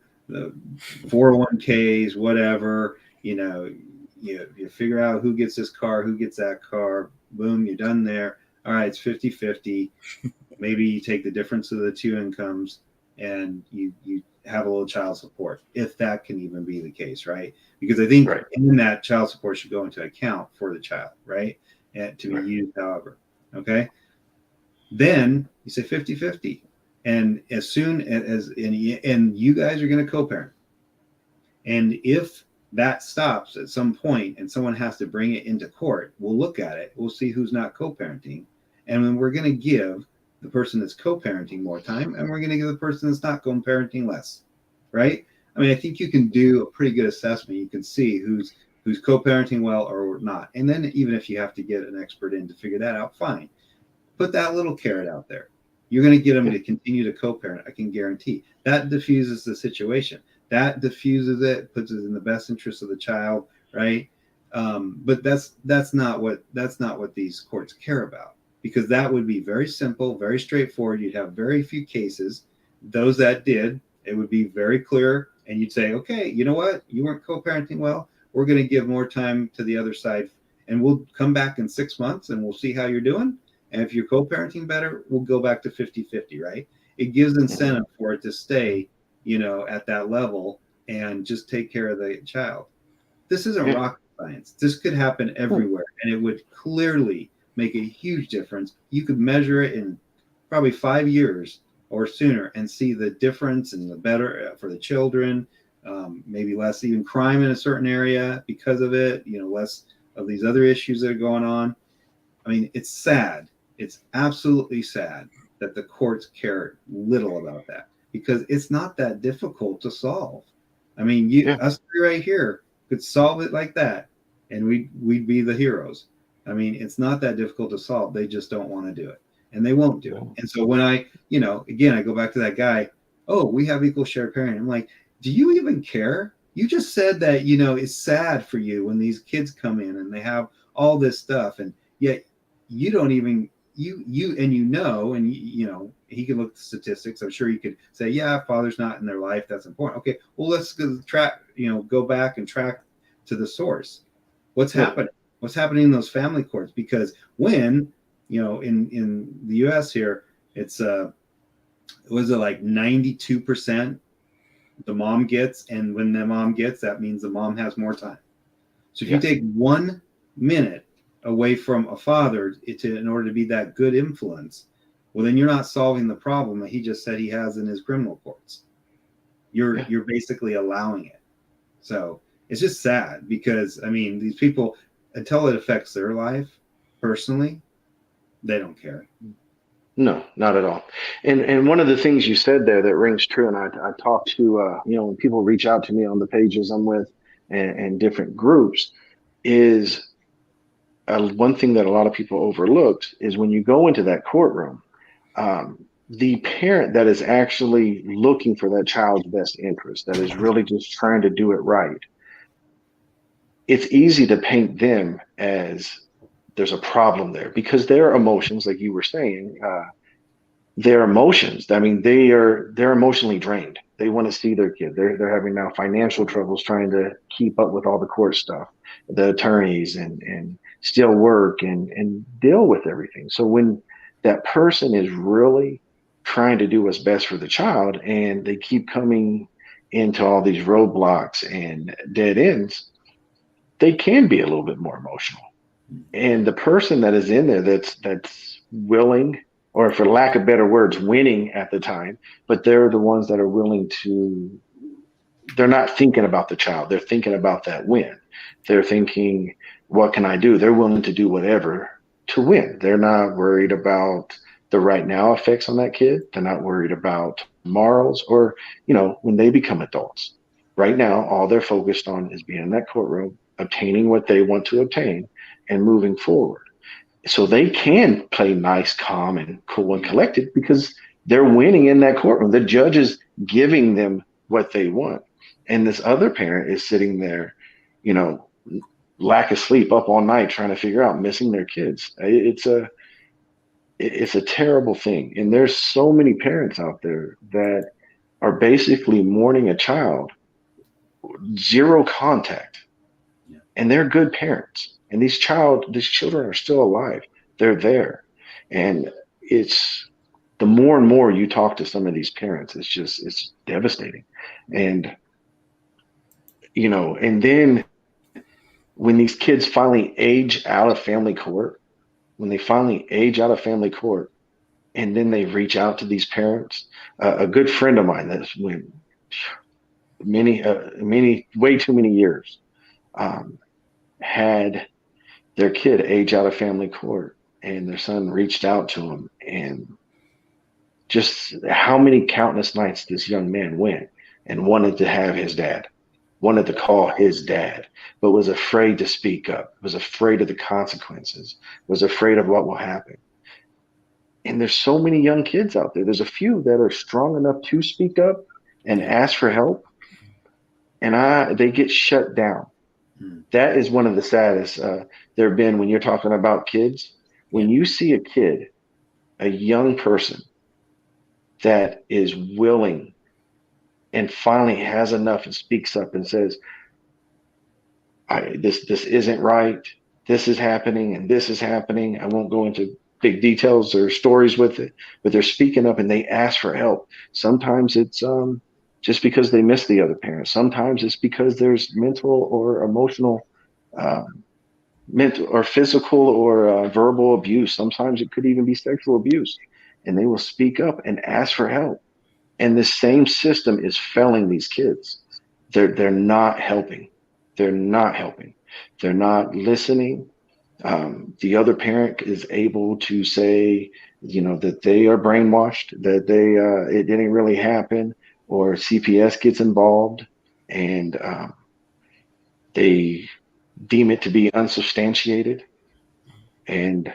401ks, whatever, you figure out who gets this car, who gets that car, boom, you're done there. All right, it's 50-50. Maybe you take the difference of the two incomes and you have a little child support, if that can even be the case, right? Because I think Right. in that child support should go into account for the child, right? And to be Right. used however. Okay. Then you say 50-50. And as soon as and you guys are going to co-parent. And if that stops at some point and someone has to bring it into court, we'll look at it. We'll see who's not co-parenting. And then we're going to give the person that's co-parenting more time, and we're going to give the person that's not co-parenting less, right? I mean, I think you can do a pretty good assessment. You can see who's co-parenting well or not. And then even if you have to get an expert in to figure that out, fine. Put that little carrot out there. You're going to get them to continue to co-parent. I can guarantee that diffuses the situation. That diffuses it, puts it in the best interest of the child, right? But that's not what these courts care about, because that would be very simple, very straightforward. You'd have very few cases. Those that did, it would be very clear, and you'd say, okay, you know what? You weren't co-parenting well. We're going to give more time to the other side, and we'll come back in 6 months and we'll see how you're doing. And if you're co-parenting better, we'll go back to 50-50, right? It gives incentive for it to stay, at that level and just take care of the child. This isn't rocket science. This could happen everywhere, and it would clearly make a huge difference. You could measure it in probably 5 years or sooner and see the difference and the better for the children. Maybe less even crime in a certain area because of it, less of these other issues that are going on. I mean, it's sad. It's absolutely sad that the courts care little about that, because it's not that difficult to solve. I mean, us three right here could solve it like that, and we'd be the heroes. I mean, it's not that difficult to solve. They just don't want to do it, and they won't do it. And so when I go back to that guy. Oh, we have equal share parenting. I'm like, do you even care? You just said that it's sad for you when these kids come in and they have all this stuff, and yet you don't even and he can look at the statistics. I'm sure you could say, yeah, father's not in their life, that's important. Okay, well, let's go back and track to the source. What's happening in those family courts? Because when in the US here, it's was it like 92% the mom gets, and when the mom gets, that means the mom has more time. So if you take 1 minute away from a father in order to be that good influence, well, then you're not solving the problem that he just said he has in his criminal courts. You're basically allowing it. So it's just sad, because I mean, these people, until it affects their life personally, they don't care. No, not at all. And one of the things you said there that rings true, and I talk to when people reach out to me on the pages I'm with and different groups, is one thing that a lot of people overlooked is when you go into that courtroom, the parent that is actually looking for that child's best interest, that is really just trying to do it right, it's easy to paint them as there's a problem there, because their emotions, like you were saying, their emotions, I mean, they're emotionally drained. They want to see their kid. They're having now financial troubles trying to keep up with all the court stuff, the attorneys, and still work and deal with everything. So when that person is really trying to do what's best for the child, and they keep coming into all these roadblocks and dead ends, they can be a little bit more emotional. And the person that is in there that's willing, or for lack of better words, winning at the time, but they're the ones that are willing to, they're not thinking about the child. They're thinking about that win. They're thinking, what can I do? They're willing to do whatever to win. They're not worried about the right now effects on that kid. They're not worried about morals or, when they become adults. Right now, all they're focused on is being in that courtroom, obtaining what they want to obtain, and moving forward. So they can play nice, calm, and cool and collected, because they're winning in that courtroom. The judge is giving them what they want. And this other parent is sitting there, you know, lack of sleep, up all night trying to figure out, missing their kids. It's a terrible thing. And there's so many parents out there that are basically mourning a child, zero contact, Yeah. and they're good parents. And these children are still alive. They're there. And it's the more and more you talk to some of these parents, it's devastating. And and then when these kids finally age out of family court, when they finally age out of family court, and then they reach out to these parents. A good friend of mine that's went way too many years, had their kid age out of family court, and their son reached out to him, and just how many countless nights this young man went and wanted to have his dad, wanted to call his dad, but was afraid to speak up, was afraid of the consequences, was afraid of what will happen. And there's so many young kids out there. There's a few that are strong enough to speak up and Yeah. ask for help, and they get shut down. Mm. That is one of the saddest there have been when you're talking about kids. Yeah. When you see a kid, a young person that is willing and finally has enough and speaks up and says, this isn't right. This is happening and this is happening. I won't go into big details or stories with it, but they're speaking up and they ask for help. Sometimes it's just because they miss the other parent. Sometimes it's because there's mental or emotional, mental or physical or verbal abuse. Sometimes it could even be sexual abuse, and they will speak up and ask for help. And the same system is failing these kids. They're not helping. They're not helping. They're not listening. The other parent is able to say, that they are brainwashed, that it didn't really happen, or CPS gets involved, and they deem it to be unsubstantiated. And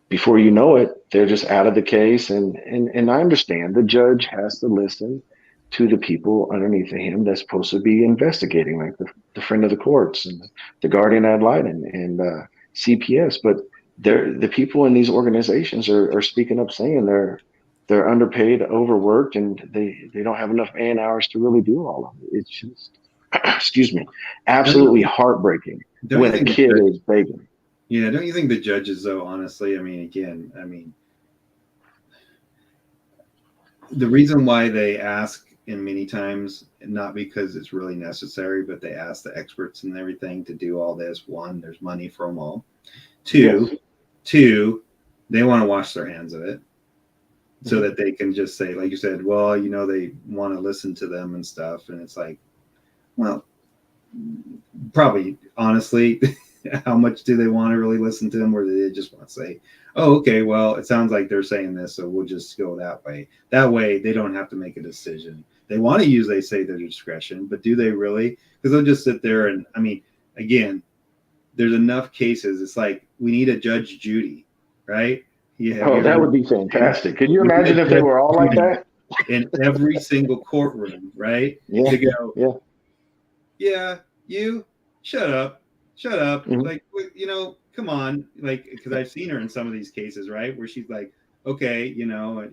before you know it, they're just out of the case. And I understand the judge has to listen to the people underneath him that's supposed to be investigating, like the friend of the courts and the guardian ad litem and CPS. But the people in these organizations are speaking up, saying they're underpaid, overworked, and they don't have enough man hours to really do all of it. It's just, excuse me, Don't you absolutely think, heartbreaking don't you when a think the kid judge, is begging. yeah, don't you think the judges, though, honestly, the reason why they ask in many times, not because it's really necessary, but they ask the experts and everything to do all this. One, there's money for them all. Yes. Two, they want to wash their hands of it so Mhm. that they can just say, like you said, well, they want to listen to them and stuff. And it's like, well, probably honestly, how much do they want to really listen to them, or do they just want to say, oh, okay, well, it sounds like they're saying this, so we'll just go that way. That way they don't have to make a decision. They want to use, they say, their discretion, but do they really? Because they'll just sit there and, again, there's enough cases. It's like we need a Judge Judy, right? Yeah, have Oh, you that heard? would be fantastic. Could you We need imagine if a they Judge were all like Judy that? in every single courtroom, right? Yeah, To go, yeah. yeah, you shut up. Hmm. Like, come on. Like, because I've seen her in some of these cases, right? Where she's like, okay,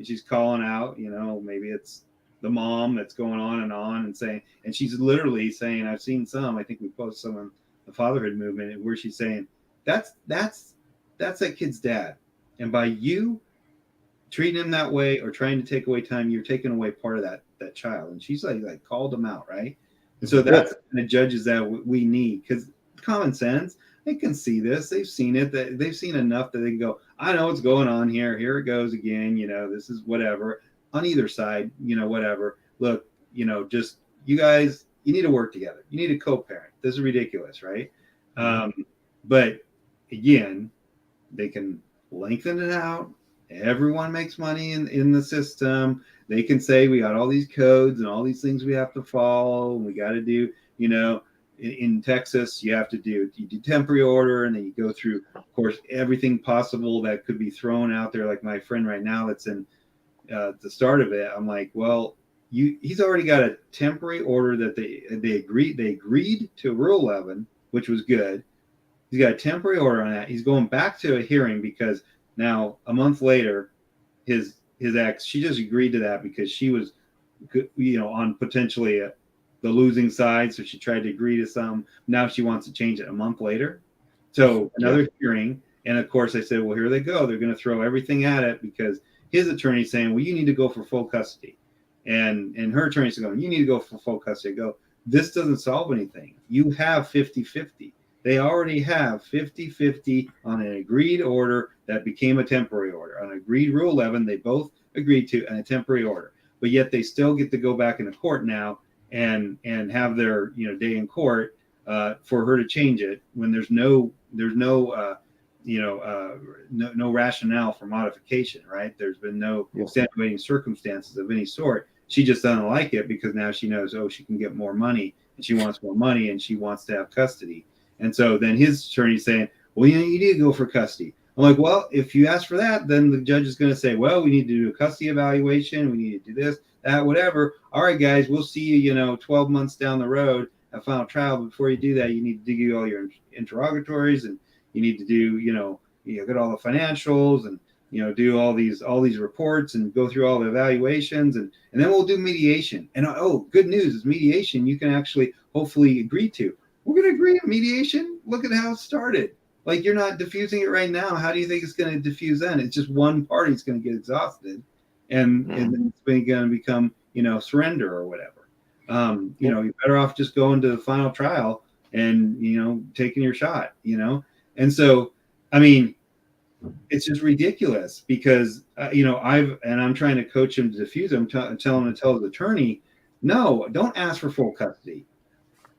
she's calling out, maybe it's the mom that's going on and saying, and she's literally saying, I've seen some, I think we posted some on the fatherhood movement where she's saying, that's that kid's dad. And by you treating him that way or trying to take away time, you're taking away part of that child. And she's like called him out, right? And so Yeah. that's the judges that we need, because common sense, they can see this, they've seen it, that they've seen enough that they can go, I know what's going on here. Here it goes again. This is whatever on either side. Whatever. Look, just you guys, you need to work together. You need to co-parent. This is ridiculous, right? Mhm. But again, they can lengthen it out. Everyone makes money in the system. They can say we got all these codes and all these things we have to follow. And we got to do, in Texas, you do temporary order, and then you go through, of course, everything possible that could be thrown out there. Like my friend right now that's in at the start of it, I'm like, well, he's already got a temporary order that they agreed to Rule 11, which was good. He's got a temporary order on that. He's going back to a hearing because now a month later, his ex, she just agreed to that because she was, on potentially the losing side, so she tried to agree to some. Now she wants to change it a month later. So Yeah. another hearing, and of course I said, well, here they go. They're going to throw everything at it because his attorney's saying, well, you need to go for full custody, and her attorney's going, you need to go for full custody. I go, this doesn't solve anything. You have 50-50. They already have 50-50 on an agreed order that became a temporary order. On agreed Rule 11, they both agreed to, and a temporary order. But yet they still get to go back into court now and have their day in court for her to change it when there's no rationale for modification, right? There's been no Yeah. extenuating circumstances of any sort. She just doesn't like it because now she knows, oh, she can get more money, and she wants more money, and she wants to have custody. And so then his attorney's saying, well, you need to go for custody. I'm like, well, if you ask for that, then the judge is going to say, well, we need to do a custody evaluation. We need to do this, that, whatever. All right, guys, we'll see you, 12 months down the road at final trial. But before you do that, you need to do all your interrogatories, and you need to do, get all the financials, and do all these reports and go through all the evaluations, and then we'll do mediation. And oh, good news is mediation you can actually hopefully agree to. We're going to agree on mediation. Look at how it started. Like, you're not diffusing it right now. How do you think it's going to diffuse then? It's just one party's going to get exhausted, and then it's going to become surrender or whatever. You're better off just going to the final trial and taking your shot. And so, I mean, it's just ridiculous because I'm trying to coach him to diffuse it. I'm telling him to tell his attorney, no, don't ask for full custody.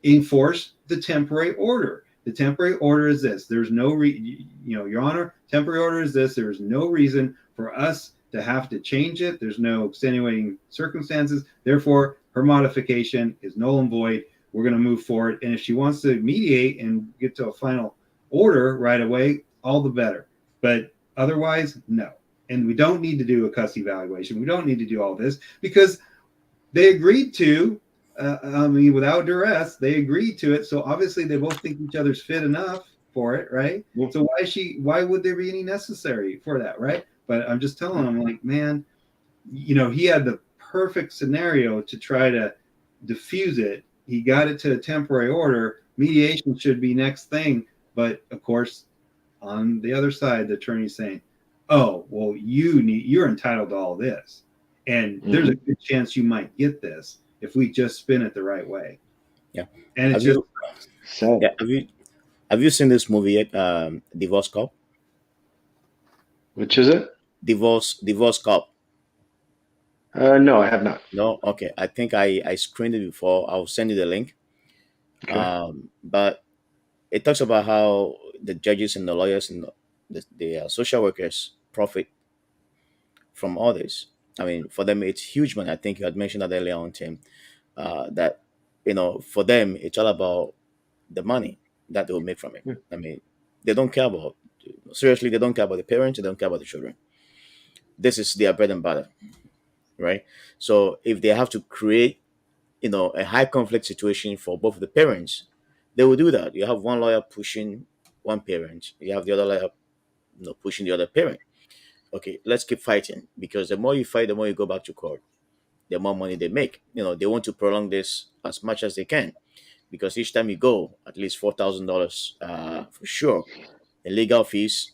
Enforce the temporary order. The temporary order is this. There's no Your Honor, temporary order is this. There is no reason for us to have to change it. There's no extenuating circumstances. Therefore, her modification is null and void. We're going to move forward. And if she wants to mediate and get to a final order right away, all the better. But otherwise, no. And we don't need to do a custody evaluation. We don't need to do all this because they agreed to, without duress, they agreed to it. So obviously they both think each other's fit enough for it, right? Yeah. So why would there be any necessary for that, right? But I'm just telling him, like, man, he had the perfect scenario to try to diffuse it. He got it to a temporary order. Mediation should be next thing. But of course, on the other side, the attorney's saying, oh, well, you're entitled to all this. And there's a good chance you might get this if we just spin it the right way. Yeah. And it's sad. Yeah. Have you seen this movie yet? Divorce Cop? Which is it? Divorce Cop. No, I have not. No? Okay. I think I screened it before. I'll send you the link. Okay. But it talks about how the judges and the lawyers and the social workers profit from all this. I mean, for them, it's huge money. I think you had mentioned that earlier on, Tim, that, for them, it's all about the money that they will make from it. Yeah. I mean, they don't care about, seriously, they don't care about the parents, they don't care about the children. This is their bread and butter, right? So if they have to create, a high conflict situation for both of the parents, they will do that. You have one lawyer pushing one parent, you have the other lawyer, pushing the other parent. Okay, let's keep fighting because the more you fight, the more you go back to court, the more money they make. They want to prolong this as much as they can because each time you go, at least $4,000 for sure. The legal fees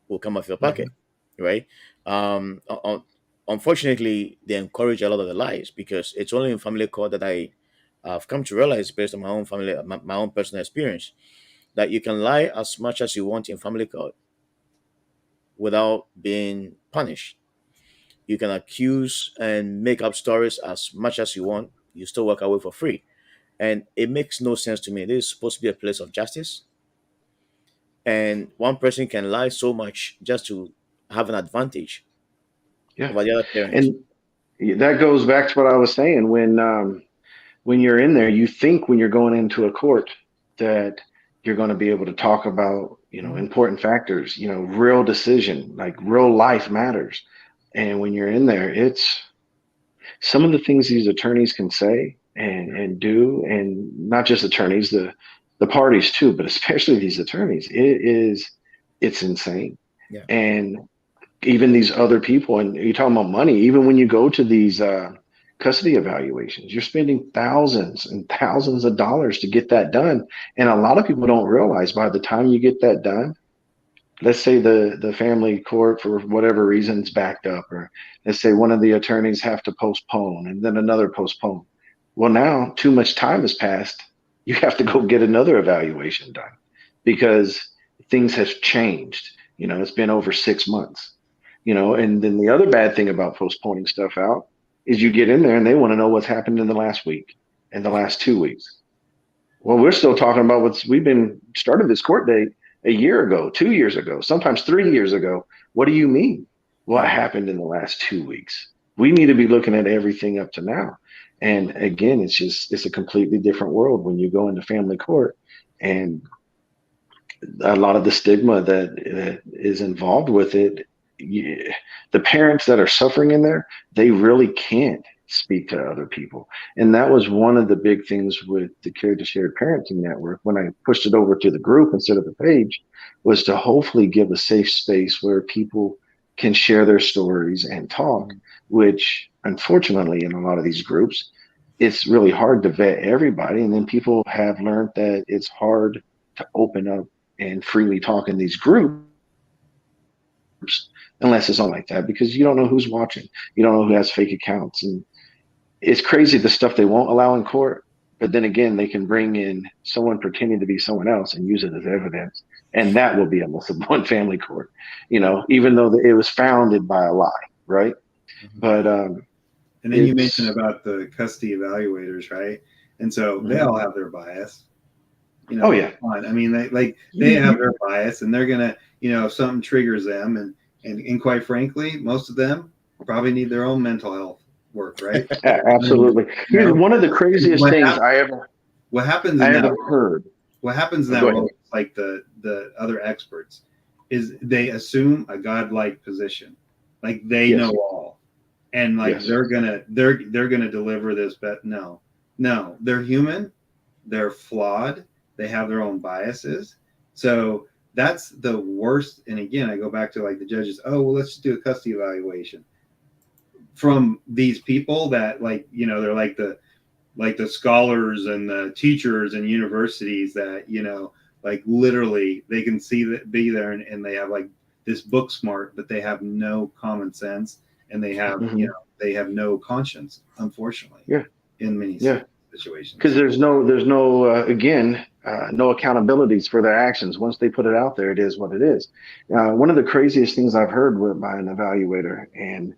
will come off your pocket, right? Unfortunately, they encourage a lot of the lies because it's only in family court that I've come to realize, based on my own personal experience, that you can lie as much as you want in family court without being punished. You can accuse and make up stories as much as you want. You still walk away for free. And it makes no sense to me. This is supposed to be a place of justice. And one person can lie so much just to have an advantage Yeah. over the other parent. And that goes back to what I was saying. When you're in there, you think when you're going into a court that you're going to be able to talk about, important factors, real decision, like real life matters. And when you're in there, it's some of the things these attorneys can say and do, and not just attorneys, the parties too, but especially these attorneys, it's insane. Yeah. And even these other people, and you're talking about money, even when you go to these custody evaluations, you're spending thousands and thousands of dollars to get that done. And a lot of people don't realize by the time you get that done, let's say the family court for whatever reason is backed up, or let's say one of the attorneys have to postpone and then another postpone. Well, now too much time has passed. You have to go get another evaluation done because things have changed. It's been over 6 months. And then the other bad thing about postponing stuff out is you get in there and they want to know what's happened in the last week, in the last 2 weeks. Well, we're still talking about we've been started this court date a year ago, 2 years ago, sometimes 3 years ago. What do you mean? What happened in the last 2 weeks? We need to be looking at everything up to now. And again, it's a completely different world when you go into family court, and a lot of the stigma that is involved with it. The parents that are suffering in there, they really can't speak to other people. And that was one of the big things with the Care to Shared Parenting Network when I pushed it over to the group instead of the page, was to hopefully give a safe space where people can share their stories and talk, which unfortunately in a lot of these groups, it's really hard to vet everybody. And then people have learned that it's hard to open up and freely talk in these groups unless it's on like that, because you don't know who's watching. You don't know who has fake accounts. And it's crazy the stuff they won't allow in court. But then again, they can bring in someone pretending to be someone else and use it as evidence. And that will be almost a one family court, even though it was founded by a lie, right? Mm-hmm. But and then you mentioned about the custody evaluators, right? And so they all have their bias. Oh yeah. I mean, they have their bias, and they're gonna, if something triggers them, and quite frankly, most of them probably need their own mental health work, right? Absolutely. Here's one of the craziest things I ever heard. What happens in that role, like the other experts, is they assume a godlike position, like they know all, and like they're gonna deliver this. But no, they're human, they're flawed. They have their own biases. So that's the worst. And again, I go back to like the judges. Oh, well, let's just do a custody evaluation from these people that they're like the scholars and the teachers and universities that, like literally they can be there and they have like this book smart, but they have no common sense, and they have, they have no conscience, unfortunately. Yeah. In many situations. Because there's no no accountabilities for their actions. Once they put it out there, it is what it is. One of the craziest things I've heard by an evaluator and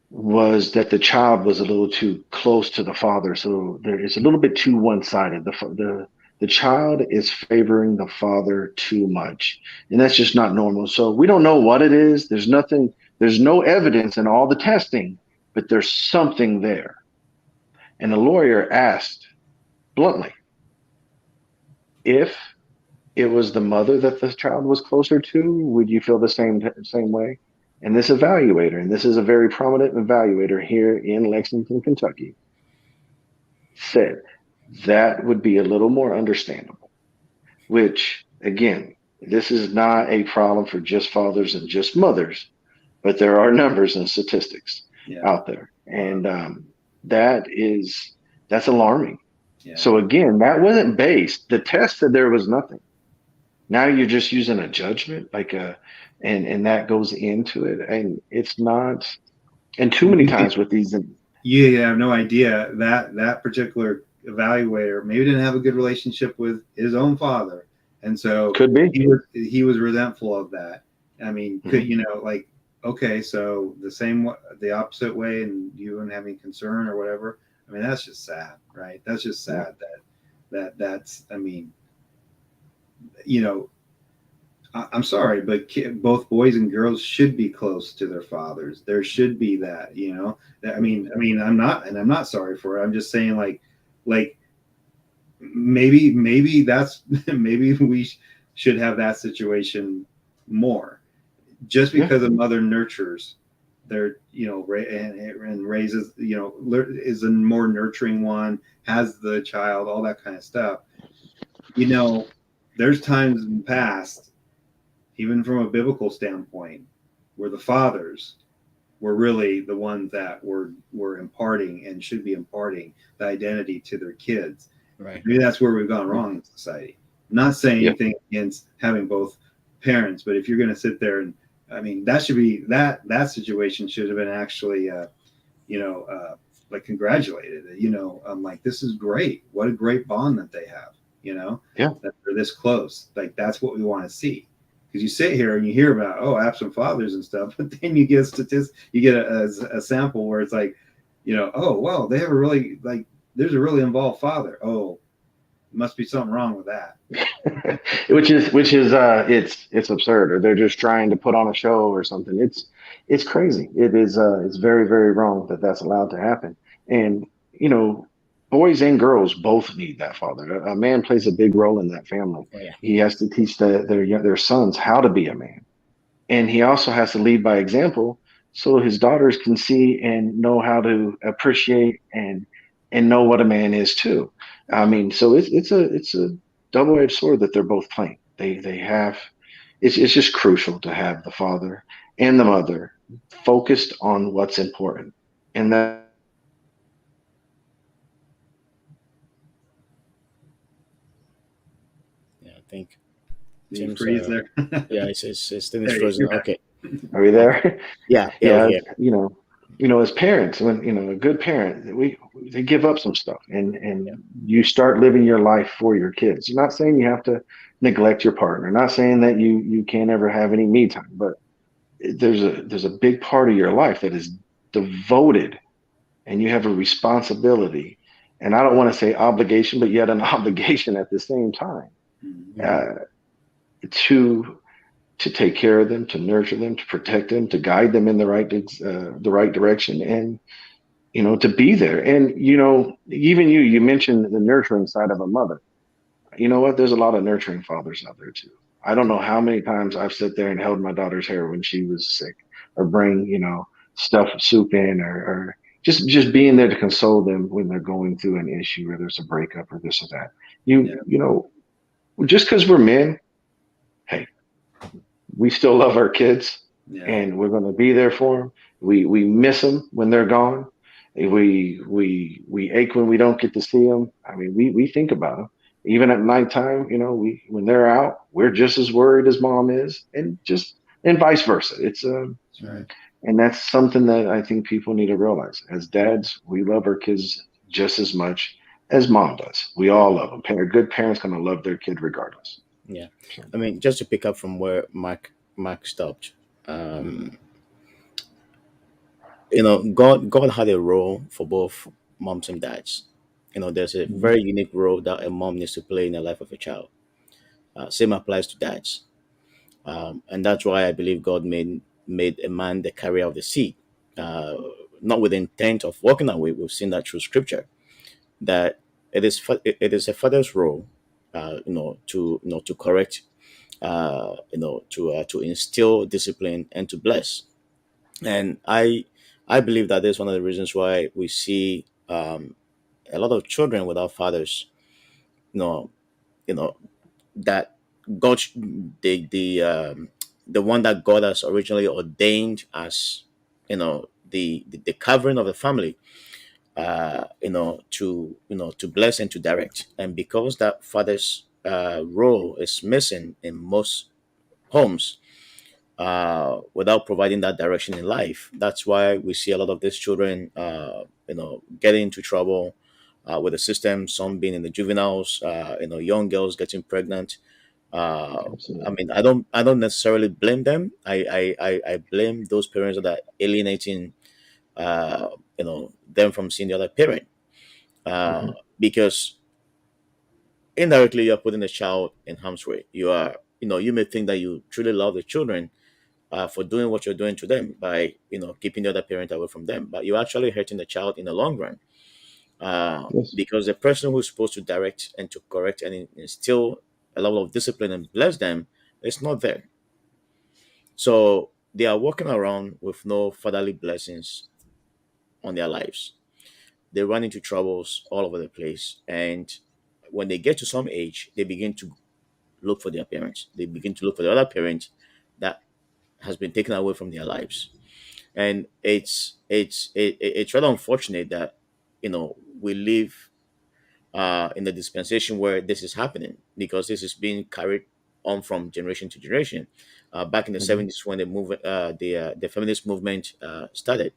was that the child was a little too close to the father, so it's a little bit too one-sided. The child is favoring the father too much, and that's just not normal. So we don't know what it is. There's no evidence in all the testing, but there's something there. And the lawyer asked bluntly if it was the mother that the child was closer to, would you feel the same way? And this evaluator, and this is a very prominent evaluator here in Lexington, Kentucky, said that would be a little more understandable, which again, this is not a problem for just fathers and just mothers, but there are numbers and statistics out there. And that's alarming. Yeah. So again, that wasn't based. The test said there was nothing. Now you're just using a judgment, and that goes into it, and it's not. And too many times with these, you have no idea that particular evaluator maybe didn't have a good relationship with his own father, and so could be he was resentful of that. I mean, okay, so the opposite way, and you wouldn't have any concern or whatever. I mean, that's just sad, right? That's just sad that's, I mean, I'm sorry, but both boys and girls should be close to their fathers. There should be that, I mean, I'm not sorry for it. I'm just saying like maybe that's, maybe we should have that situation more, just because a mother nurtures they're and raises, is a more nurturing one, has the child, all that kind of stuff. you know there's times in the past, even from a biblical standpoint, where the fathers were really the ones that were imparting and should be imparting the identity to their kids. Right. Maybe that's where we've gone wrong in society. I'm not saying Yeah. anything against having both parents, but if you're going to sit there and, I mean, that should be that situation should have been actually, you know, like congratulated. I'm like, this is great. What a great bond that they have. Yeah. That they're this close. Like that's what we want to see. Because you sit here and you hear about absent fathers and stuff, but then you get you get a sample where it's like, oh well, they have a really like there's a really involved father. Oh, must be something wrong with that. Which is it's absurd, or they're just trying to put on a show or something. It's crazy. It's very, very wrong that that's allowed to happen. And you know boys and girls both need that father. A man plays a big role in that family. Oh yeah. He has to teach their sons how to be a man, and he also has to lead by example so his daughters can see and know how to appreciate and know what a man is too. I mean, so it's a double-edged sword that they're both playing. They have it's just crucial to have the father and the mother focused on what's important, and that's something that I think Yeah. I think Did you Tim's. freeze there? Yeah. It's thing is There you frozen. you're back. Okay. are we Okay. there? Yeah. Yeah. We're Yeah, here. as parents, when a good parent, we they give up some stuff, and Yeah. you start living your life for your kids. You're not saying you have to neglect your partner, not saying that you can't ever have any me time, but there's a big part of your life that is devoted, and you have a responsibility, and I don't want to say obligation, but yet an obligation at the same time, Mhm. uh, to take care of them, to nurture them, to protect them, to guide them in the right direction, and to be there. And even you mentioned the nurturing side of a mother. You know what? There's a lot of nurturing fathers out there too. I don't know how many times I've sat there and held my daughter's hair when she was sick, or bring stuff soup in, or just being there to console them when they're going through an issue, whether it's a breakup or this or that. Yeah, Just because we're men, hey, we still love our kids, yeah, and we're going to be there for them. We miss them when they're gone. We ache when we don't get to see them. I mean, we think about them even at nighttime. We when they're out, we're just as worried as mom is, and vice versa. that's right. And that's something that I think people need to realize. As dads, we love our kids just as much as mom does. We all love them. Good parents gonna love their kid regardless. Yeah. So, I mean, just to pick up from where Mark stopped. Um, God had a role for both moms and dads. There's a mhm. very unique role that a mom needs to play in the life of a child. Same applies to dads. And that's why I believe God made a man the carrier of the seed, uh, not with the intent of walking away. We've seen that through Scripture, that it is a father's role, to correct, to instill discipline and to bless. And I believe that is one of the reasons why we see a lot of children without fathers. You know, you know that God, the one that God has originally ordained as the covering of the family, to bless and to direct. And because that father's role is missing in most homes, without providing that direction in life, that's why we see a lot of these children, getting into trouble with the system. Some being in the juveniles, young girls getting pregnant. uh, I Absolutely. mean, I don't necessarily blame them. I blame those parents that are alienating, them from seeing the other parent, uh, Hmm. because indirectly you're putting the child in harm's way. You may think that you truly love the children, for doing what you're doing to them by keeping the other parent away from them, but you're actually hurting the child in the long run, Yes. because the person who's supposed to direct and to correct and instill a level of discipline and bless them is not there. So they are walking around with no fatherly blessings on their lives. They run into troubles all over the place, and when they get to some age, they begin to look for their parents. They begin to look for the other parent that has been taken away from their lives. And it's rather unfortunate that we live in the dispensation where this is happening, because this is being carried on from generation to generation. Back in the Mhm. 70s, when the feminist movement started,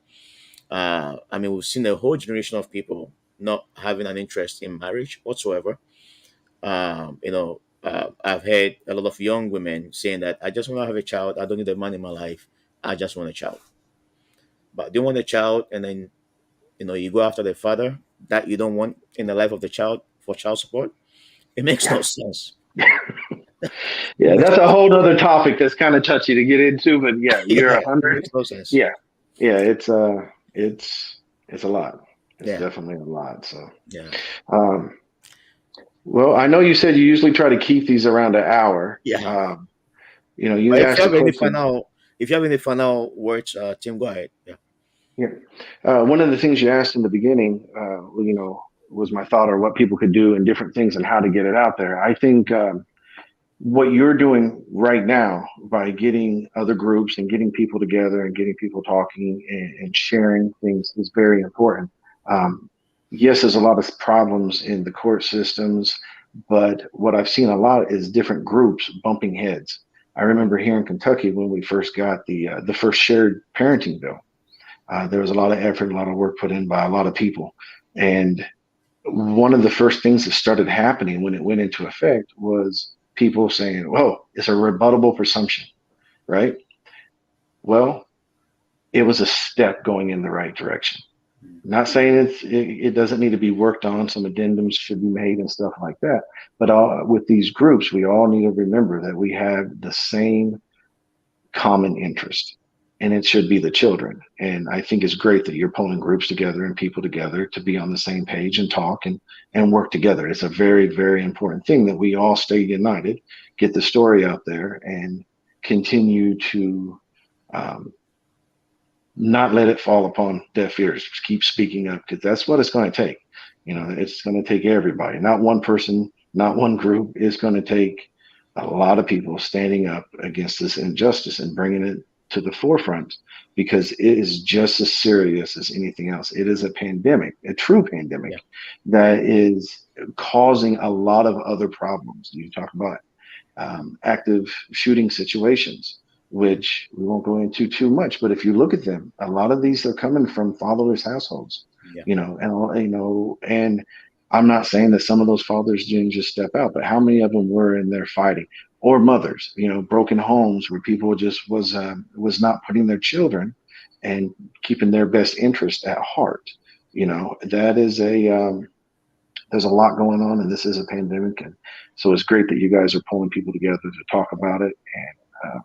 I mean, we've seen a whole generation of people not having an interest in marriage whatsoever. I've heard a lot of young women saying that I just want to have a child. I don't need a man in my life. I just want a child. But they want a child, and then you go after the father that you don't want in the life of the child for child support. It makes no Yeah. sense. It Yeah, makes that's no a sense. whole other topic that's kind of touchy to get into, but yeah, you're Yeah, a it hundred. makes no sense. Yeah, yeah, it's a lot. It's Yeah, definitely a lot. So, yeah, um, well, I know you said you usually try to keep these around an hour. yeah. You But if you asked a have any question. final, if you have any final words, Tim, go ahead. Yeah, Yeah, one of the things you asked in the beginning, was my thought or what people could do and different things and how to get it out there. I think what you're doing right now by getting other groups and getting people together and getting people talking and sharing things is very important. Um, yes, there's a lot of problems in the court systems, but what I've seen a lot is different groups bumping heads. I remember here in Kentucky when we first got the first shared parenting bill. There was a lot of effort, a lot of work put in by a lot of people, and one of the first things that started happening when it went into effect was people saying, "Whoa, it's a rebuttable presumption," right? Well, it was a step going in the right direction. Not saying it doesn't need to be worked on. Some addendums should be made and stuff like that. But with these groups, we all need to remember that we have the same common interest, and it should be the children. And I think it's great that you're pulling groups together and people together to be on the same page and talk and work together. It's a very, very important thing that we all stay united, get the story out there, and continue to um, not let it fall upon deaf ears. Just keep speaking up, because that's what it's going to take. It's going to take everybody, not one person, not one group. It's going to take a lot of people standing up against this injustice and bringing it to the forefront, because it is just as serious as anything else. It is a pandemic, a true pandemic yeah, that is causing a lot of other problems. You talk about active shooting situations, which we won't go into too much. But if you look at them, a lot of these are coming from fatherless households, yeah, and I'm not saying that some of those fathers didn't just step out, but how many of them were in there fighting? Or mothers, broken homes where people just was not putting their children and keeping their best interest at heart. That is there's a lot going on, and this is a pandemic, and so it's great that you guys are pulling people together to talk about it. And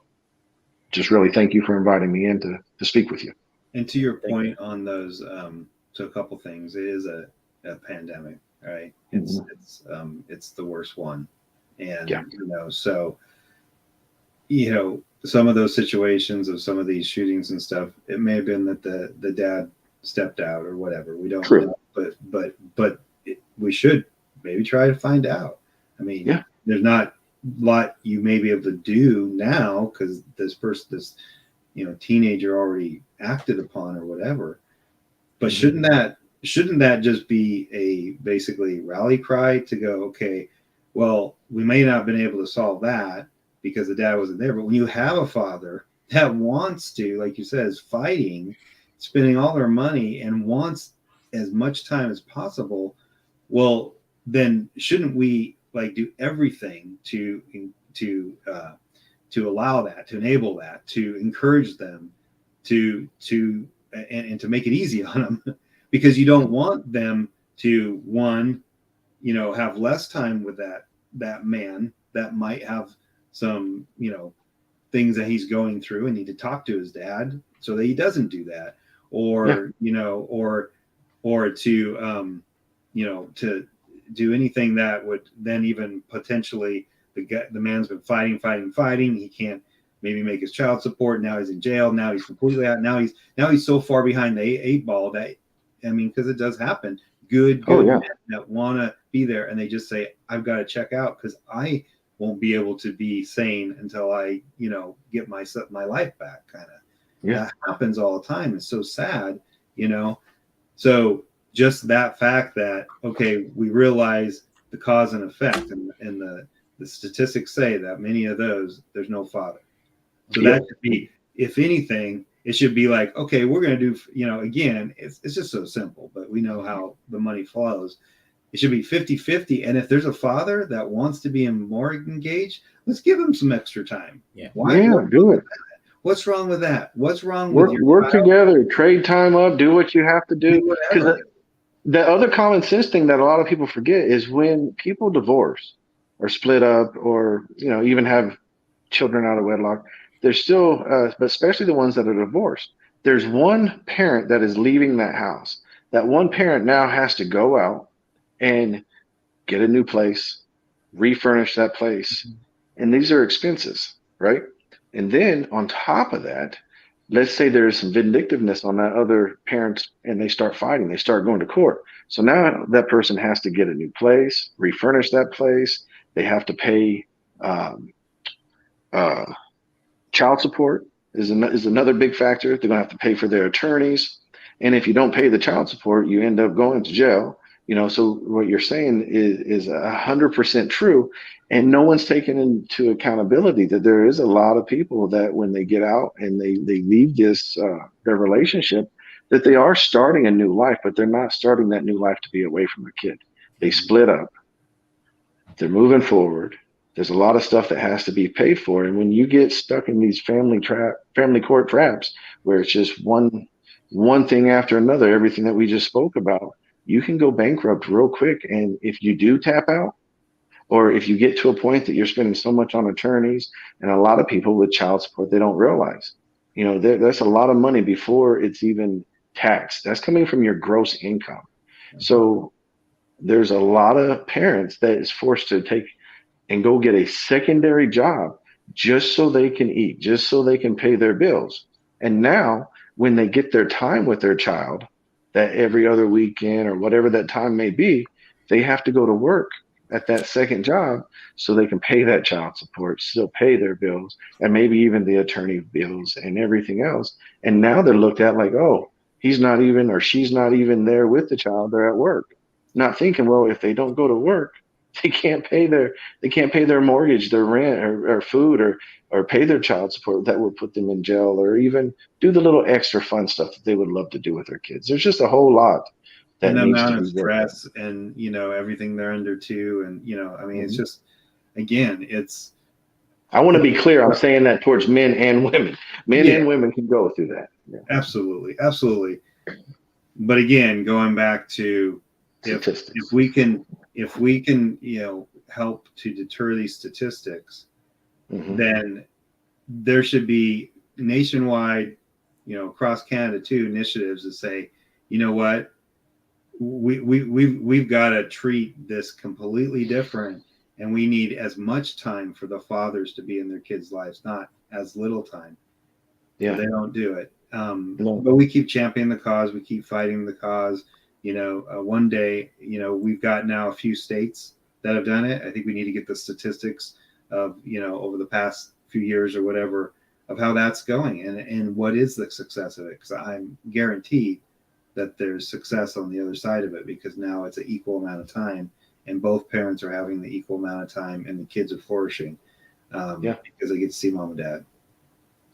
just really thank you for inviting me in to speak with you. And to your thank you. point on those, so a couple things. It is a pandemic, right? It's Mhm. it's it's the worst one, Yeah, and so some of those situations of some of these shootings and stuff, it may have been that the dad stepped out or whatever. We don't true. know, but we should maybe try to find out. I mean, Yeah, there's not a lot you may be able to do now because this teenager already acted upon or whatever. But hmm shouldn't that just be a basically rally cry to go, okay, well, we may not have been able to solve that because the dad wasn't there, but when you have a father that wants to, like you said, is fighting, spending all their money and wants as much time as possible, well, then shouldn't we like do everything to allow that, to enable that, to encourage them, and to make it easy on them, because you don't want them to one, have less time with that man that might have some things that he's going through and need to talk to his dad so that he doesn't do that, yeah, or to to do anything that would then even potentially the man's been fighting. He can't maybe make his child support. Now he's in jail. Now he's completely out. Now he's so far behind the eight ball that, I mean, because it does happen. Oh Good yeah. men that want to be there, and they just say, "I've got to check out because I won't be able to be sane until I, get my life back." Kind of Yeah. that happens all the time. It's so sad, you know. So just that fact that, okay, we realize the cause and effect, and the statistics say that many of those, there's no father. So that Yep. should be, if anything, it should be like, okay, we're going to do, again, it's just so simple, but we know how the money flows. It should be 50-50. And if there's a father that wants to be more engaged, let's give him some extra time. Yeah. Why? Yeah. Do it. What's wrong with that? What's wrong with your Work child? together. Trade time up. Do what you have to Do do. Because whatever. the other common sense thing that a lot of people forget is when people divorce or split up or even have children out of wedlock, there's still but especially the ones that are divorced, there's one parent that is leaving that house. That one parent now has to go out and get a new place, refurnish that place, and these are expenses, right? And then on top of that, let's say there's some vindictiveness on that other parent and they start fighting, they start going to court. So now that person has to get a new place, refurnish that place. They have to pay um, uh, child support is another big factor. They're going to have to pay for their attorneys. And if you don't pay the child support, you end up going to jail. So what you're saying is 100% true. And no one's taken into accountability that there is a lot of people that when they get out and they leave their relationship, that they are starting a new life, but they're not starting that new life to be away from their kid. They split up, they're moving forward. There's a lot of stuff that has to be paid for. And when you get stuck in these family court traps where it's just one thing after another, everything that we just spoke about, you can go bankrupt real quick. And if you do tap out, or if you get to a point that you're spending so much on attorneys, and a lot of people with child support, they don't realize, that's a lot of money before it's even taxed. That's coming from your gross income. So there's a lot of parents that is forced to take and go get a secondary job just so they can eat, just so they can pay their bills. And now, when they get their time with their child, that every other weekend or whatever that time may be, they have to go to work at that second job so they can pay that child support, still pay their bills, and maybe even the attorney bills and everything else. And now they're looked at like, oh, he's not even or she's not even there with the child, they're at work. Not thinking, well, if they don't go to work, they can't pay their mortgage, their rent, or food, or pay their child support. That would put them in jail, or even do the little extra fun stuff that they would love to do with their kids. There's just a whole lot And that the needs to amount of be worked out. stress and, everything they're under too. And, I mean, it's Mhm. just, again, it's, I want to be clear. I'm saying that towards men and women. Men yeah, and women can go through that. Yeah. absolutely. Absolutely. But again, going back to, if Statistics. we can help to deter these statistics, Hmm. then there should be nationwide, across Canada too, initiatives to say, you know what, we've got to treat this completely different, and we need as much time for the fathers to be in their kids' lives, not as little time. But Yeah. they don't do it. No. But we keep championing the cause. We keep fighting the cause. One day, we've got now a few states that have done it. I think we need to get the statistics of, over the past few years or whatever, of how that's going, and what is the success of it. Because I'm guaranteed that there's success on the other side of it, because now it's an equal amount of time, and both parents are having the equal amount of time, and the kids are flourishing, Yeah. because they get to see mom and dad.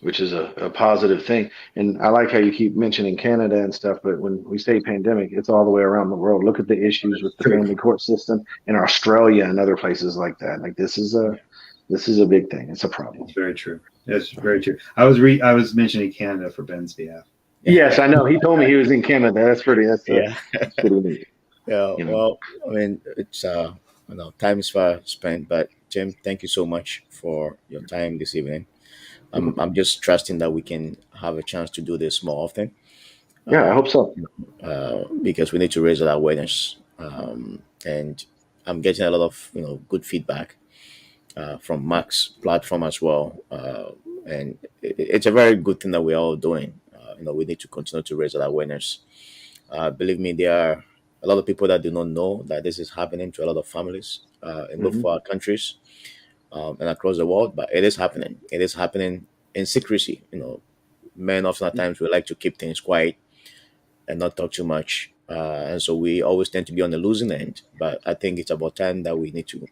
Which is a positive thing. And I like how you keep mentioning Canada and stuff, but when we say pandemic, it's all the way around the world. Look at the issues with the True. family court system in Australia and other places like that. Like this is a big thing. It's a problem. It's very true. It's very true. I was mentioning Canada for Ben's behalf. Yes, I know. He told me he was in Canada. Yeah. That's pretty neat. Yeah. You know. Well, I mean, it's time is far spent, but Jim, thank you so much for your time this evening. I'm just trusting that we can have a chance to do this more often, Yeah, I uh, hope so. because we need to raise that awareness. And I'm getting a lot of good feedback from Mark's platform as well. and it's a very good thing that we're all doing. We need to continue to raise that awareness. Believe me, there are a lot of people that do not know that this is happening to a lot of families in both of Hmm. our countries and across the world. But it is happening. It is happening in secrecy. Men often at times we like to keep things quiet and not talk too much. And so we always tend to be on the losing end. But I think it's about time that we need to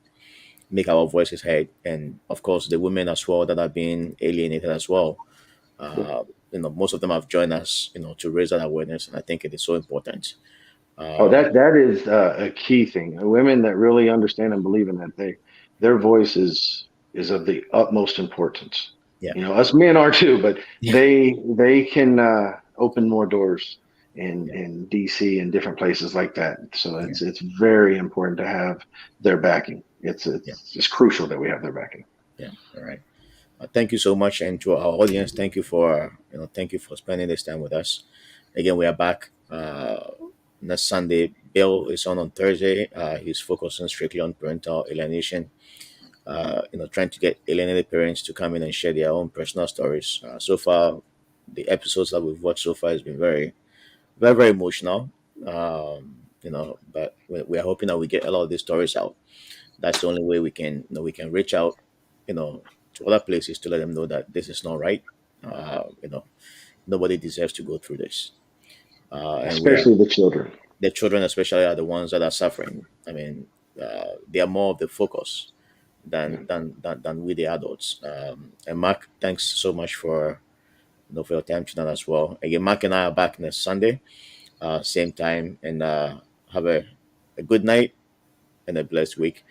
make our voices heard. And of course, the women as well that are being alienated as well. Most of them have joined us, to raise that awareness. And I think it is so important. Oh, Um, that is a key thing. Women that really understand and believe in that, their voice is of the utmost importance. yeah, Us men are too, but yeah, they can open more doors in yeah, DC and different places like that. So yeah, it's very important to have their backing. yeah, It's crucial that we have their backing. yeah. All right. Thank you so much, and to our audience, thank you for spending this time with us. Again, we are back next Sunday. Bill is on Thursday. He's focusing strictly on parental alienation. Trying to get alienated parents to come in and share their own personal stories. So far, the episodes that we've watched so far has been very, very, very emotional. But we are hoping that we get a lot of these stories out. That's the only way we can reach out, you know, to other places to let them know that this is not right. Uh, you know, Nobody deserves to go through this. And Especially the children. the children, especially, are the ones that are suffering. I mean, they are more of the focus Yeah. than we the adults. And Mark, thanks so much for your time tonight as well. Again, Mark and I are back next Sunday, same time, and have a good night and a blessed week.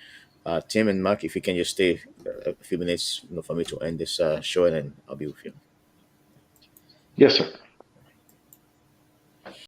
Tim and Mark, if you can just stay a few minutes, for me to end this show, and then I'll be with you. Yes, sir.